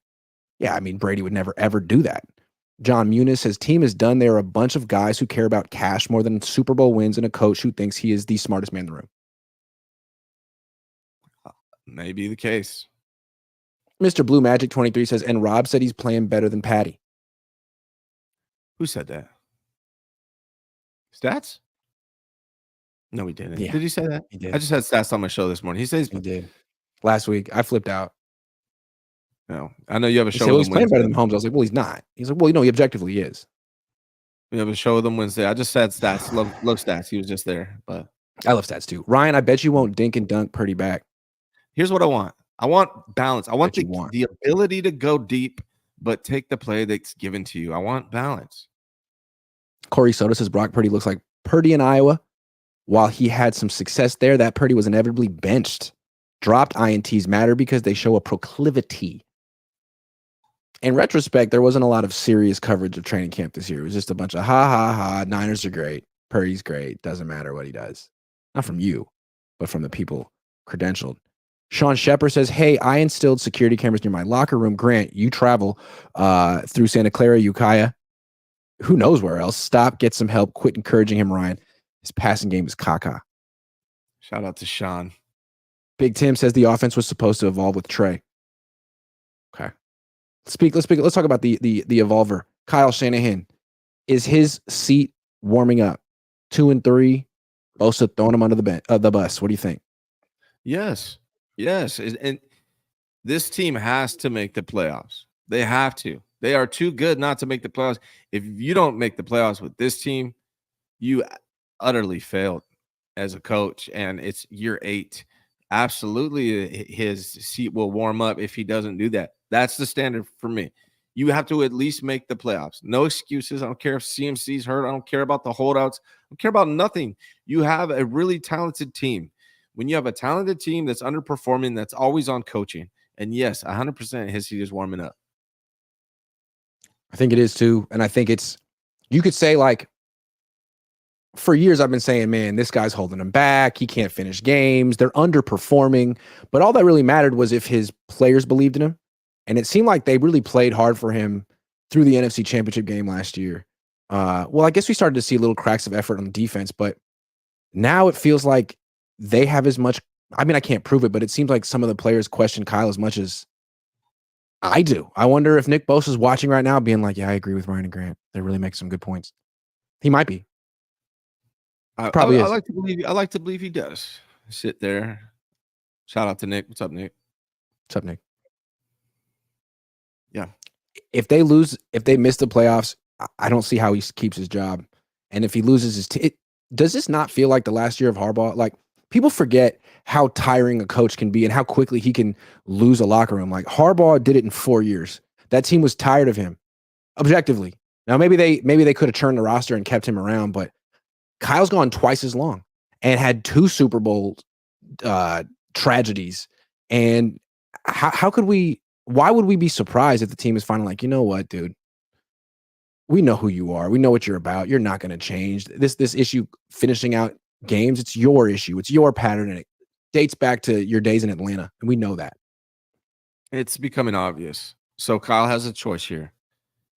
Yeah, I mean, Brady would never, ever do that. John Muniz says team is done. There are a bunch of guys who care about cash more than Super Bowl wins and a coach who thinks he is the smartest man in the room. May be the case. Mr. Blue Magic 23 says, and Rob said he's playing better than Patty. Who said that? Stats? No, he didn't. Yeah, did he say that? He did. I just had stats on my show this morning. He says he did. Last week, I flipped out. No, I know you have a show. Said, well, he's playing better than Mahomes. I was like, well, he's not. He's like, well, he objectively is. We have a show with him Wednesday. I just said stats. Love stats. He was just there, but I love stats too. Ryan, I bet you won't dink and dunk Purdy back. Here's what I want. I want balance. I want the ability to go deep, but take the play that's given to you. I want balance. Corey Soto says Brock Purdy looks like Purdy in Iowa. While he had some success there, that Purdy was inevitably benched. Dropped INTs matter because they show a proclivity. In retrospect, there wasn't a lot of serious coverage of training camp this year. It was just a bunch of ha, Niners are great. Purdy's great. Doesn't matter what he does. Not from you, but from the people credentialed. Sean Shepard says, hey, I instilled security cameras near my locker room. Grant, you travel through Santa Clara, Ukiah. Who knows where else? Stop, get some help. Quit encouraging him, Ryan. His passing game is caca. Shout out to Sean. Big Tim says the offense was supposed to evolve with Trey. Okay. Let's talk about the evolver. Kyle Shanahan. Is his seat warming up? 2 and 3. Bosa throwing him under the bus. What do you think? Yes. And this team has to make the playoffs. They have to. They are too good not to make the playoffs. If you don't make the playoffs with this team, you utterly failed as a coach, and it's year 8. Absolutely, his seat will warm up if he doesn't do that. That's the standard for me. You have to at least make the playoffs. No excuses. I don't care if CMC's hurt. I don't care about the holdouts. I don't care about nothing. You have a really talented team. When you have a talented team that's underperforming, that's always on coaching. And yes, 100% his seat is warming up. I think it is too. And I think you could say, like, for years I've been saying, man, this guy's holding him back. He can't finish games. They're underperforming. But all that really mattered was if his players believed in him. And it seemed like they really played hard for him through the NFC Championship game last year. Well, I guess we started to see little cracks of effort on the defense, but now it feels like they have as much. I mean, I can't prove it, but it seems like some of the players question Kyle as much as I do. I wonder if Nick Bosa is watching right now being like, yeah, I agree with Ryan and Grant. They really make some good points. He might be. Probably is. I like to believe he does. Sit there. Shout out to Nick. What's up, Nick? What's up, Nick? Yeah. If they miss the playoffs, I don't see how he keeps his job. And if he loses his does this not feel like the last year of Harbaugh? Like, people forget how tiring a coach can be and how quickly he can lose a locker room. Like, Harbaugh did it in 4 years. That team was tired of him, objectively. Now, maybe they could have turned the roster and kept him around, but Kyle's gone twice as long and had 2 Super Bowl tragedies. And why would we be surprised if the team is finally like, you know what, dude? We know who you are. We know what you're about. You're not going to change. This issue finishing out games, it's your issue. It's your pattern, and it dates back to your days in Atlanta, and we know that. It's becoming obvious. So Kyle has a choice here.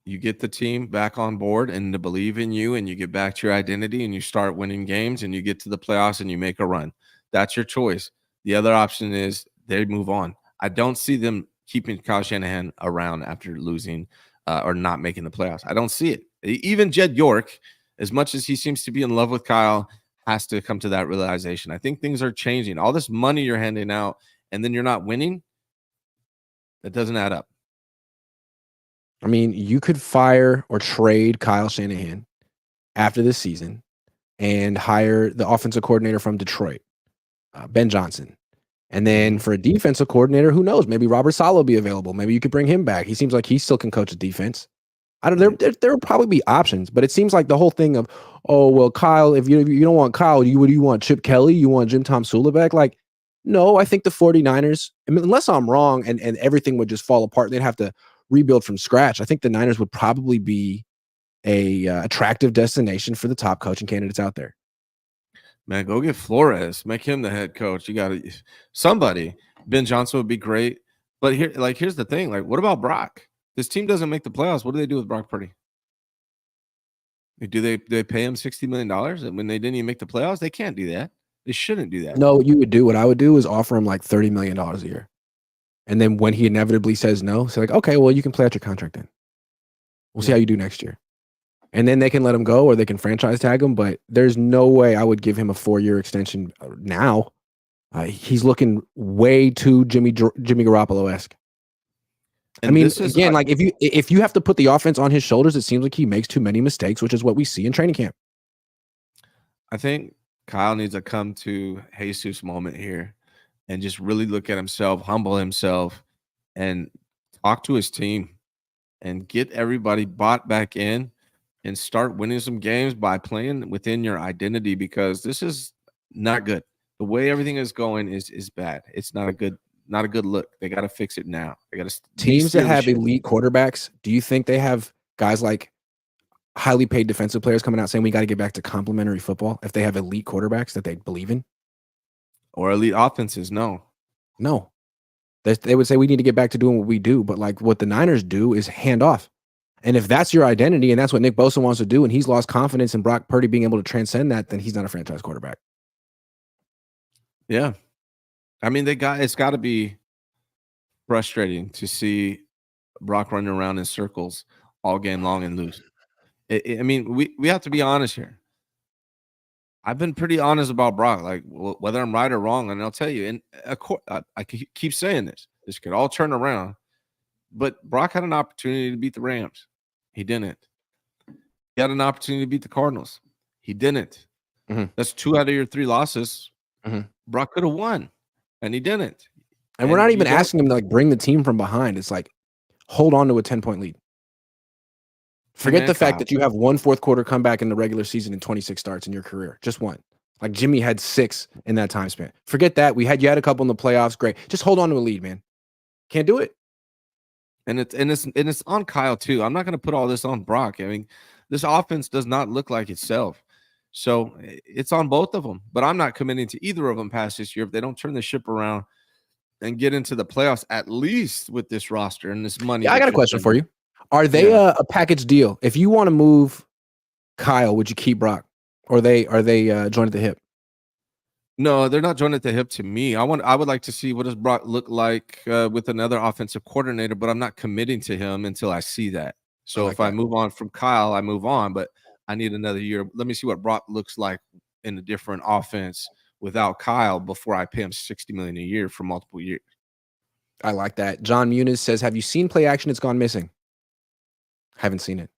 You get the team back on board and to believe in you, and you get back to your identity, and you start winning games, and you get to the playoffs, and you make a run. That's your choice. The other option is they move on. I don't see them keeping Kyle Shanahan around after losing or not making the playoffs. I don't see it. Even Jed York, as much as he seems to be in love with Kyle, has to come to that realization. I think things are changing. All this money you're handing out, and then you're not winning, that doesn't add up. I mean, you could fire or trade Kyle Shanahan after this season and hire the offensive coordinator from Detroit, Ben Johnson. And then for a defensive coordinator, who knows? Maybe Robert Saleh will be available. Maybe you could bring him back. He seems like he still can coach a defense. I don't. There will probably be options, but it seems like the whole thing of, oh well, Kyle. If you don't want Kyle, what do you want? Chip Kelly? You want Jim Tom Sula back? Like, no, I think the 49ers. I mean, unless I'm wrong, and everything would just fall apart, they'd have to rebuild from scratch. I think the Niners would probably be a attractive destination for the top coaching candidates out there. Man, go get Flores. Make him the head coach. You got to somebody. Ben Johnson would be great. But here's the thing. Like, what about Brock? This team doesn't make the playoffs. What do they do with Brock Purdy? Do they pay him $60 million when they didn't even make the playoffs? They can't do that. They shouldn't do that. No, what you would do, what I would do is offer him like $30 million a year. And then when he inevitably says no, say like, okay, well, you can play out your contract then. We'll see how you do next year. And then they can let him go or they can franchise tag him. But there's no way I would give him a 4-year extension now. He's looking way too Jimmy Garoppolo-esque. I mean, again, like if you have to put the offense on his shoulders, it seems like he makes too many mistakes, which is what we see in training camp. I think Kyle needs to come to Jesus moment here and just really look at himself, humble himself, and talk to his team and get everybody bought back in and start winning some games by playing within your identity, because this is not good. The way everything is going is bad. It's not a good look. They got to fix it now. They got to teams that have elite quarterbacks. Do you think they have guys like highly paid defensive players coming out saying we got to get back to complementary football if they have elite quarterbacks that they believe in? Or elite offenses? No. They would say we need to get back to doing what we do, but like what the Niners do is hand off. And if that's your identity and that's what Nick Bosa wants to do, and he's lost confidence in Brock Purdy being able to transcend that, then he's not a franchise quarterback. Yeah. I mean, it's got to be frustrating to see Brock running around in circles all game long and lose. I mean, we have to be honest here. I've been pretty honest about Brock, like whether I'm right or wrong, and I'll tell you. And of course, I keep saying this. This could all turn around, but Brock had an opportunity to beat the Rams. He didn't. He had an opportunity to beat the Cardinals. He didn't. Mm-hmm. That's 2 out of your 3 losses. Mm-hmm. Brock could have won, and he didn't. And we're not even asking him to like bring the team from behind. It's like hold on to a 10-point lead. Forget the fact that you have 1 fourth quarter comeback in the regular season and 26 starts in your career. Just one. Like Jimmy had 6 in that time span. Forget that. You had a couple in the playoffs. Great. Just hold on to a lead, man. Can't do it. And it's on Kyle too. I'm not going to put all this on Brock. I mean, this offense does not look like itself. So it's on both of them. But I'm not committing to either of them past this year if they don't turn the ship around and get into the playoffs, at least with this roster and this money. Yeah, I got a question for you. Are they a package deal? If you want to move Kyle, would you keep Brock? Or are they joined at the hip? No, they're not joined at the hip to me. I would like to see what does Brock look like with another offensive coordinator, but I'm not committing to him until I see that. So if I move on from Kyle, I move on, but I need another year. Let me see what Brock looks like in a different offense without Kyle before I pay him $60 million a year for multiple years. I like that. John Muniz says, have you seen play action that's gone missing? Haven't seen it.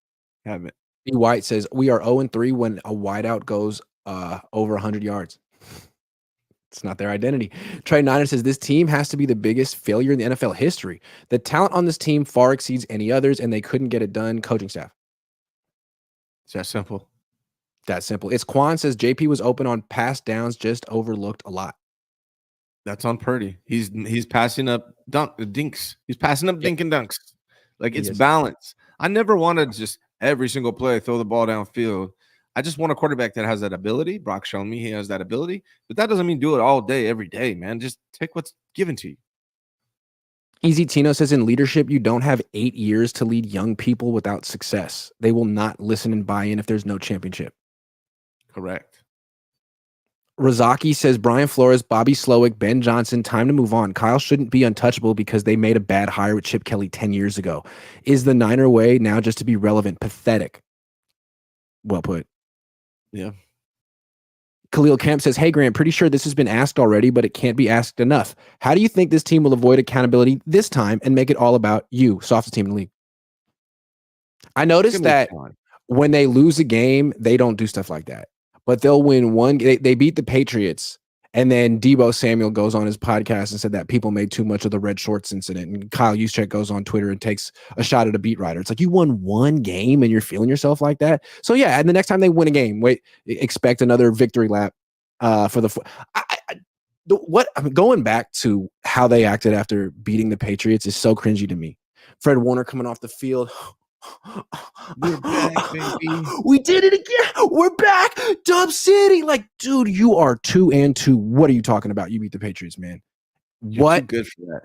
Haven't. B. White says, we are 0-3 when a wideout goes over 100 yards. It's not their identity. Trey Niner says, this team has to be the biggest failure in the NFL history. The talent on this team far exceeds any others, and they couldn't get it done. Coaching staff. It's that simple. That simple. It's Quan says, JP was open on pass downs, just overlooked a lot. That's on Purdy. He's passing up dinks. He's passing up dink and dunks. Like, it's balance. I never wanted to just every single play throw the ball downfield. I just want a quarterback that has that ability. Brock showed me he has that ability, but that doesn't mean do it all day, every day, man. Just take what's given to you. Easy Tino says in leadership, you don't have 8 years to lead young people without success. They will not listen and buy in if there's no championship. Correct. Razaki says Brian Flores, Bobby Slowick, Ben Johnson, time to move on. Kyle shouldn't be untouchable because they made a bad hire with Chip Kelly 10 years ago. Is the Niner way now just to be relevant? Pathetic. Well put. Yeah. Khalil Kemp says, hey, Grant, pretty sure this has been asked already, but it can't be asked enough. How do you think this team will avoid accountability this time and make it all about you, softest team in the league? I noticed that when they lose a game, they don't do stuff like that. But they'll win one. They beat the Patriots, and then Deebo Samuel goes on his podcast and said that people made too much of the red shorts incident. And Kyle Juszczyk goes on Twitter and takes a shot at a beat writer. It's like, you won one game and you're feeling yourself like that. So yeah, and the next time they win a game, expect another victory lap for the. Going back to how they acted after beating the Patriots is so cringy to me. Fred Warner coming off the field. We're back, baby. We did it again. We're back. Dub City. Like, dude, you are 2-2. What are you talking about? You beat the Patriots, man. What? Too good for that.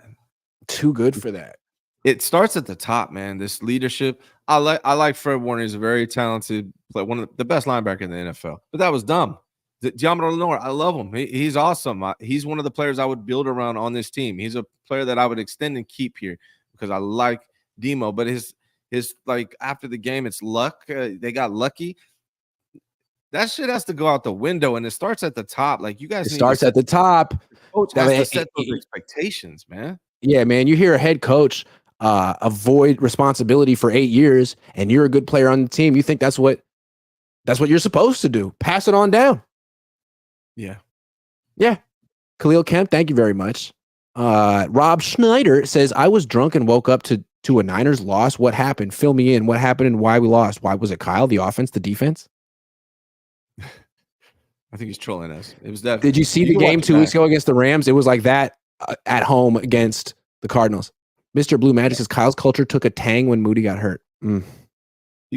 Too good for that. It starts at the top, man. This leadership. I like Fred Warner. He's a very talented player, one of the best linebackers in the NFL. But that was dumb. Diamond Lenore, I love him. He's awesome. He's one of the players I would build around on this team. He's a player that I would extend and keep here because I like Demo. But his like after the game, it's luck. They got lucky. That shit has to go out the window, and it starts at the top. Like, you guys, it starts at the top. Coach has to set those expectations, man. Yeah, man. You hear a head coach avoid responsibility for 8 years, and you're a good player on the team. You think that's what you're supposed to do? Pass it on down. Yeah. Khalil Kemp, thank you very much. Rob Schneider says, I was drunk and woke up to a Niners loss. What happened? Fill me in. What happened and why we lost? Why was it Kyle, the offense, the defense? I think he's trolling us. It was definitely. Did you see the game 2 weeks ago against the Rams? It was like that at home against the Cardinals. Mr. Blue Magic says Kyle's culture took a tang when Moody got hurt. You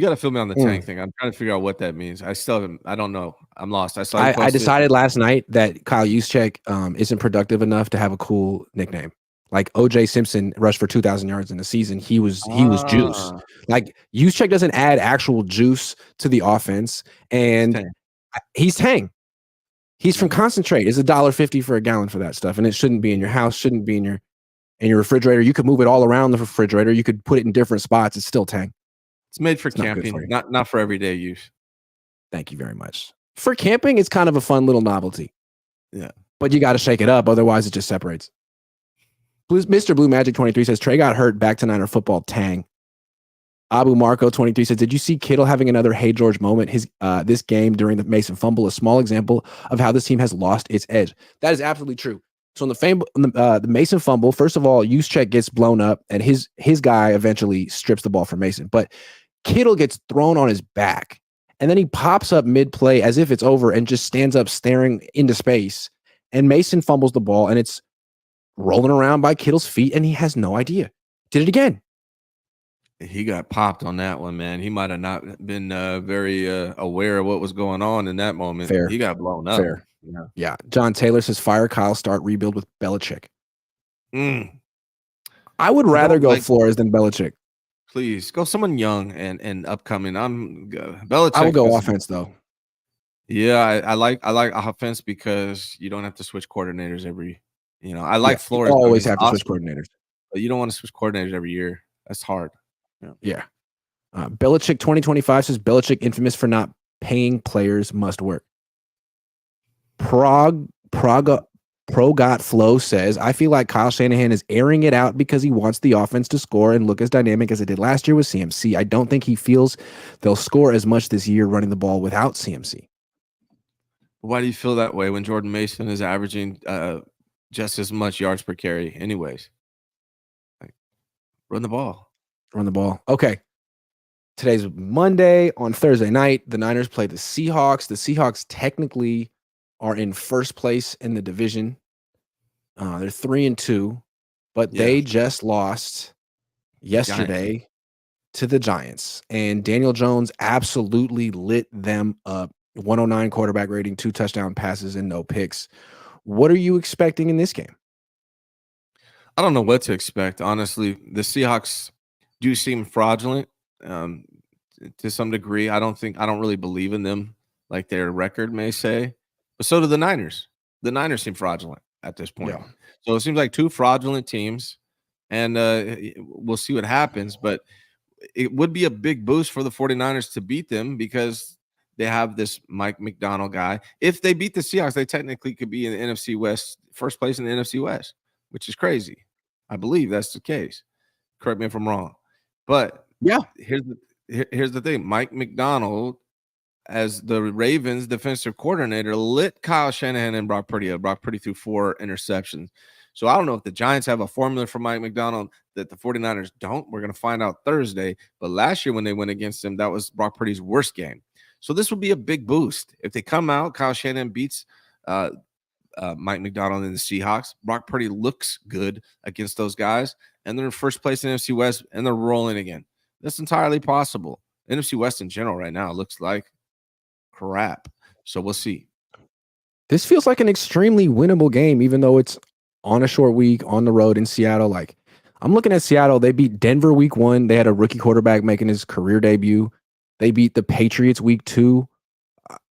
got to fill me on the tank thing. I'm trying to figure out what that means. I still haven't. I don't know. I'm lost. I decided last night that Kyle Juszczyk isn't productive enough to have a cool nickname. Like O.J. Simpson rushed for 2,000 yards in a season. He was juice. Like, Juszczyk doesn't add actual juice to the offense, and he's tang. He's from concentrate. It's $1.50 for a gallon for that stuff, and it shouldn't be in your house. Shouldn't be in your refrigerator. You could move it all around the refrigerator. You could put it in different spots. It's still tang. It's made for camping, not for everyday use. Thank you very much. For camping, it's kind of a fun little novelty. Yeah. But you got to shake it up. Otherwise, it just separates. Mr. Blue Magic 23 says, Trey got hurt. Back to Niner football. Tang. Abu Marco 23 says, did you see Kittle having another Hey George moment? This game during the Mason fumble, a small example of how this team has lost its edge. That is absolutely true. So on the Mason fumble, first of all, Juszczyk gets blown up, and his guy eventually strips the ball from Mason. But Kittle gets thrown on his back, and then he pops up mid-play as if it's over and just stands up staring into space. And Mason fumbles the ball, and it's rolling around by Kittle's feet, and he has no idea. Did it again. He got popped on that one, man. He might have not been very aware of what was going on in that moment. Fair. He got blown up. Fair. Yeah. John Taylor says, fire Kyle, start rebuild with Belichick. I would rather go Flores than Belichick. Please go someone young and upcoming. I'm Belichick. I would go offense though. Yeah, I like offense because you don't have to switch coordinators every. I like Flores. You always have to switch coordinators, but you don't want to switch coordinators every year. That's hard. Yeah. Belichick 2025 says Belichick infamous for not paying players must work. Progot Flow says, I feel like Kyle Shanahan is airing it out because he wants the offense to score and look as dynamic as it did last year with CMC. I don't think he feels they'll score as much this year running the ball without CMC. Why do you feel that way when Jordan Mason is averaging just as much yards per carry anyways? Like, run the ball. Run the ball. Okay. Today's Monday. On Thursday night, the Niners play the Seahawks. The Seahawks technically are in first place in the division. They're 3-2, but they just lost yesterday to the Giants, and Daniel Jones absolutely lit them up. 109 quarterback rating, 2 touchdown passes, and no picks. What are you expecting in this game? I don't know what to expect, honestly. The Seahawks do seem fraudulent to some degree. I don't really believe in them like their record may say, but so do the Niners. The Niners seem fraudulent at this point. Yeah. So it seems like 2 fraudulent teams, and we'll see what happens. But it would be a big boost for the 49ers to beat them because they have this Mike McDonald guy. If they beat the Seahawks, they technically could be in the NFC West, first place in the NFC West, which is crazy. I believe that's the case. Correct me if I'm wrong. But Yeah. Here's the thing. Mike McDonald, as the Ravens defensive coordinator, lit Kyle Shanahan and Brock Purdy up. Brock Purdy threw 4 interceptions. So I don't know if the Giants have a formula for Mike McDonald that the 49ers don't. We're going to find out Thursday. But last year when they went against him, that was Brock Purdy's worst game. So this would be a big boost. If they come out, Kyle Shanahan beats Mike McDonald and the Seahawks. Brock Purdy looks good against those guys, and they're in first place in NFC West, and they're rolling again. That's entirely possible. NFC West in general right now looks like crap. So we'll see. This feels like an extremely winnable game, even though it's on a short week on the road in Seattle. Like, I'm looking at Seattle. They beat Denver week 1. They had a rookie quarterback making his career debut. They beat the Patriots week 2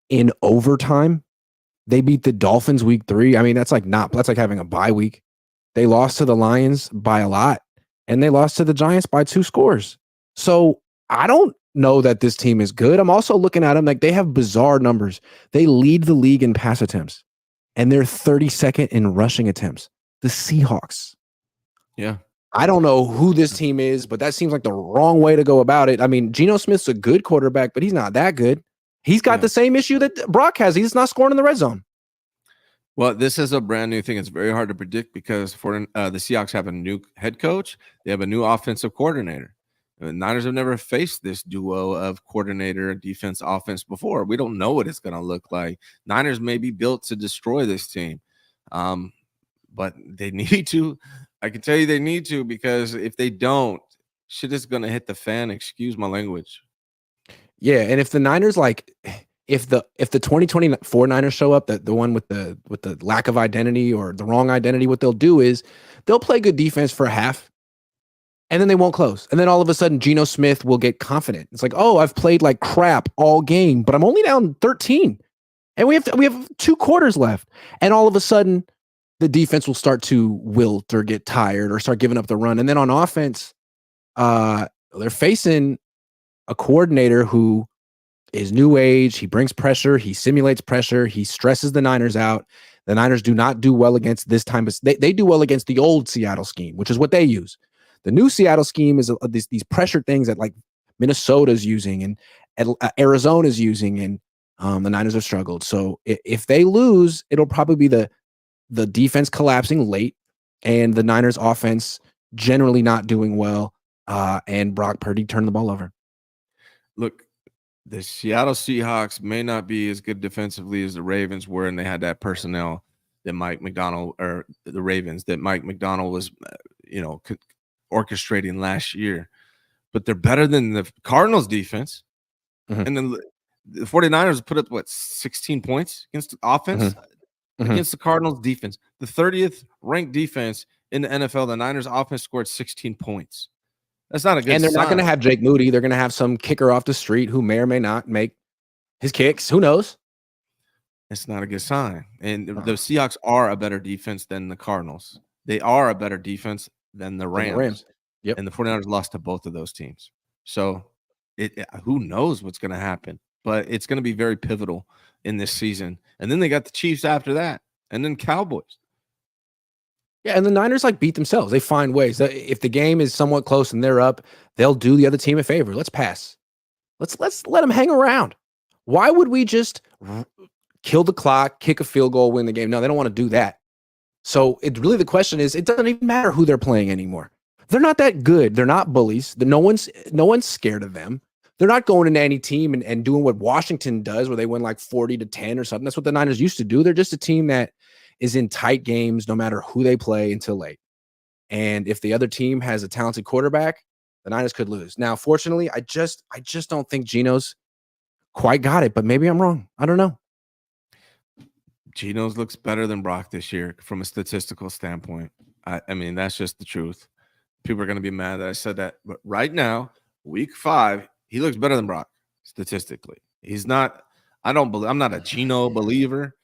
in overtime. They beat the Dolphins week 3. I mean, that's like having a bye week. They lost to the Lions by a lot, and they lost to the Giants by 2 scores. So I don't know that this team is good. I'm also looking at them like they have bizarre numbers. They lead the league in pass attempts, and they're 32nd in rushing attempts. The Seahawks. Yeah. I don't know who this team is, but that seems like the wrong way to go about it. I mean, Geno Smith's a good quarterback, but he's not that good. He's got the same issue that Brock has. He's not scoring in the red zone. Well, this is a brand new thing. It's very hard to predict because the Seahawks have a new head coach. They have a new offensive coordinator. The Niners have never faced this duo of coordinator, defense, offense before. We don't know what it's going to look like. Niners may be built to destroy this team, but they need to. I can tell you they need to, because if they don't, shit is going to hit the fan. Excuse my language. Yeah, and if the Niners if the 2024 Niners show up, the one with the lack of identity or the wrong identity, what they'll do is they'll play good defense for a half, and then they won't close. And then all of a sudden, Geno Smith will get confident. It's like, oh, I've played like crap all game, but I'm only down 13, and we have 2 quarters left. And all of a sudden, the defense will start to wilt or get tired or start giving up the run. And then on offense, they're facing a coordinator who is new age. He brings pressure. He simulates pressure. He stresses the Niners out. The Niners do not do well against this time. They do well against the old Seattle scheme, which is what they use. The new Seattle scheme is these pressure things that like Minnesota's using and Arizona's using, and the Niners have struggled. So if they lose, it'll probably be the defense collapsing late and the Niners offense generally not doing well, and Brock Purdy turned the ball over. Look, the Seattle Seahawks may not be as good defensively as the Ravens were, and they had that personnel that Mike McDonald, or the Ravens, that Mike McDonald was, orchestrating last year. But they're better than the Cardinals defense. Mm-hmm. And then the 49ers put up, 16 points against the offense? Mm-hmm. Against the Cardinals defense. The 30th ranked defense in the NFL, the Niners offense scored 16 points. That's not a good sign. And they're not going to have Jake Moody. They're going to have some kicker off the street who may or may not make his kicks. Who knows? It's not a good sign. And the Seahawks are a better defense than the Cardinals. They are a better defense than the Rams. Yep. And the 49ers lost to both of those teams. So who knows what's going to happen? But it's going to be very pivotal in this season. And then they got the Chiefs after that. And then Cowboys. Yeah, and the Niners beat themselves. They find ways. If the game is somewhat close and they're up, they'll do the other team a favor. Let's pass. Let's let them hang around. Why would we just kill the clock, kick a field goal, win the game? No, they don't want to do that. So the question is, it doesn't even matter who they're playing anymore. They're not that good. They're not bullies. No one's scared of them. They're not going into any team and doing what Washington does, where they win 40-10 or something. That's what the Niners used to do. They're just a team that is in tight games no matter who they play until late. And if the other team has a talented quarterback, The Niners could lose. Now, fortunately, I just don't think Geno's quite got it, but maybe I'm wrong. I don't know. Geno's looks better than Brock this year from a statistical standpoint. I mean, that's just the truth. People are going to be mad that I said that. But right now, week 5, he looks better than Brock statistically. He's not – I'm not a Geno believer,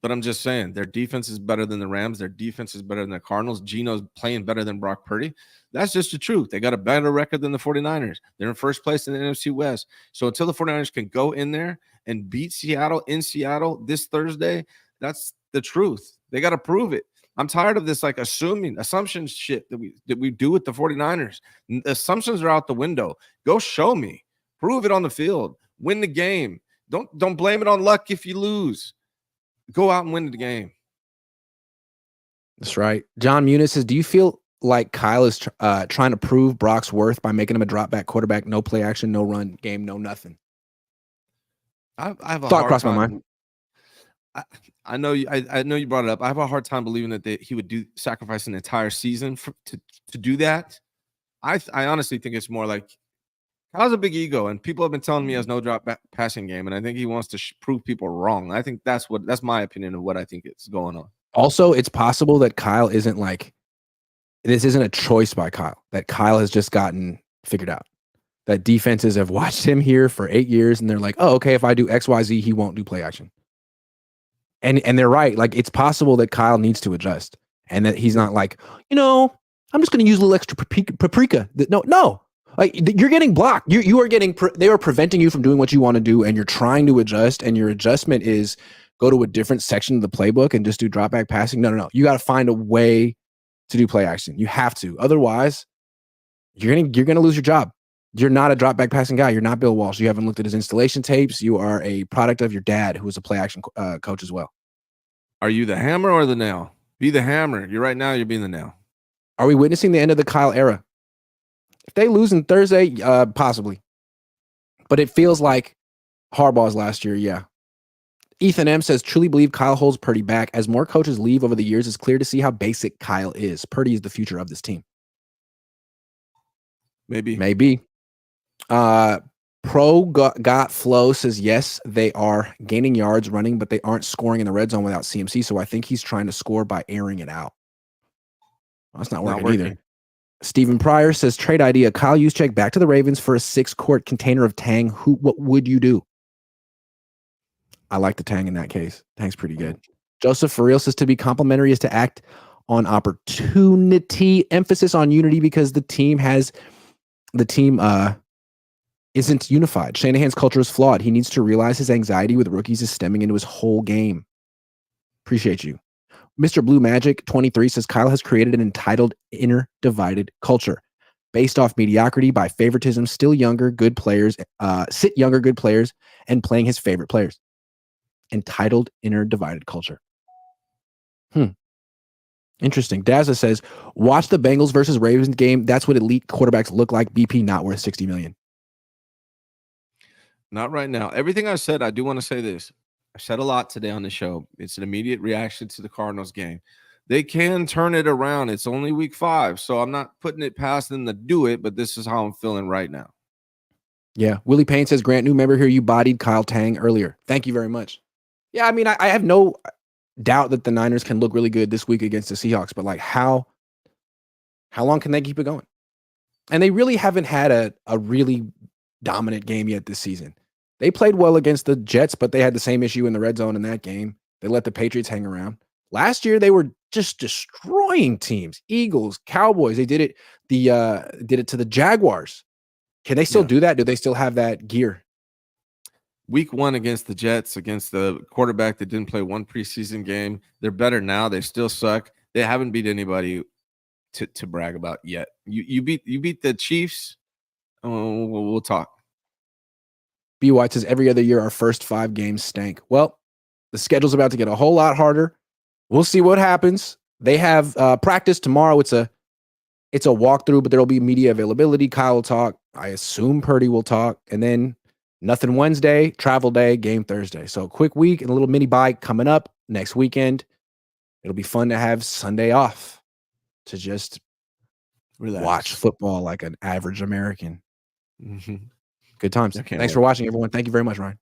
but I'm just saying their defense is better than the Rams. Their defense is better than the Cardinals. Geno's playing better than Brock Purdy. That's just the truth. They got a better record than the 49ers. They're in first place in the NFC West. So until the 49ers can go in there and beat Seattle in Seattle this Thursday, that's the truth. They got to prove it. I'm tired of this assumptions shit that we do with the 49ers. The assumptions are out the window. Go show me. Prove it on the field. Win the game. Don't blame it on luck if you lose. Go out and win the game. That's right. John Muniz says, do you feel like Kyle is trying to prove Brock's worth by making him a drop back quarterback, no play action, no run game, no nothing? I have a thought hard crossed time. my mind. I know you brought it up. I have a hard time believing that he would sacrifice an entire season to do that. I honestly think it's more like Kyle's a big ego, and people have been telling me he has no drop back passing game, and I think he wants to prove people wrong. I think that's my opinion of what I think is going on. Also, it's possible that Kyle isn't this isn't a choice by Kyle, that Kyle has just gotten figured out. That defenses have watched him here for 8 years, and they're like, oh, okay, if I do X, Y, Z, he won't do play action. And they're right. Like, it's possible that Kyle needs to adjust, and that he's not like, I'm just going to use a little extra paprika. No. Like, you're getting blocked. You are getting. They are preventing you from doing what you want to do, and you're trying to adjust. And your adjustment is go to a different section of the playbook and just do drop back passing. No. You got to find a way to do play action. You have to. Otherwise, you're gonna lose your job. You're not a drop back passing guy. You're not Bill Walsh. You haven't looked at his installation tapes. You are a product of your dad, who was a play action coach as well. Are you the hammer or the nail? Be the hammer. You're being the nail. Are we witnessing the end of the Kyle era? If they lose on Thursday, possibly. But it feels like Harbaugh's last year, yeah. Ethan M says, truly believe Kyle holds Purdy back. As more coaches leave over the years, it's clear to see how basic Kyle is. Purdy is the future of this team. Maybe. Pro got flow says, yes, they are gaining yards running, but they aren't scoring in the red zone without CMC. So I think he's trying to score by airing it out. Well, that's not working either. Stephen Pryor says, trade idea, Kyle Juszczyk back to the Ravens for a 6-quart container of Tang. What would you do? I like the Tang in that case. Tang's pretty good. Joseph for real says, to be complimentary is to act on opportunity, emphasis on unity, because the team isn't unified. Shanahan's culture is flawed. He needs to realize his anxiety with rookies is stemming into his whole game. Appreciate you. Mr. Blue Magic 23 says, Kyle has created an entitled, inner divided culture based off mediocrity by favoritism, sit younger, good players, and playing his favorite players. Entitled, inner divided culture. Interesting. Dazza says, watch the Bengals versus Ravens game. That's what elite quarterbacks look like. BP not worth $60 million. Not right now. Everything I said, I do want to say this. I said a lot today on the show. It's an immediate reaction to the Cardinals game. They can turn it around. It's only week 5, so I'm not putting it past them to do it, but this is how I'm feeling right now. Yeah. Willie Payne says, Grant, new member here, you bodied Kyle Tang earlier. Thank you very much. Yeah, I mean, I have no doubt that the Niners can look really good this week against the Seahawks, but like how long can they keep it going? And they really haven't had a really dominant game yet this season. They played well against the Jets, but they had the same issue in the red zone in that game. They let the Patriots hang around. Last year, they were just destroying teams. Eagles, Cowboys. They did it. Did it to the Jaguars. Can they still do that? Do they still have that gear? Week 1 against the Jets, against the quarterback that didn't play one preseason game. They're better now. They still suck. They haven't beat anybody to brag about yet. You beat the Chiefs. We'll talk. B. White says, every other year, our first 5 games stank. Well, the schedule's about to get a whole lot harder. We'll see what happens. They have practice tomorrow. It's a walkthrough, but there'll be media availability. Kyle will talk. I assume Purdy will talk. And then nothing Wednesday, travel day, game Thursday. So a quick week and a little mini bye coming up next weekend. It'll be fun to have Sunday off to just Relax. watch football like an average American. Mm-hmm. Good times. Thanks for watching, everyone. Thank you very much, Ryan.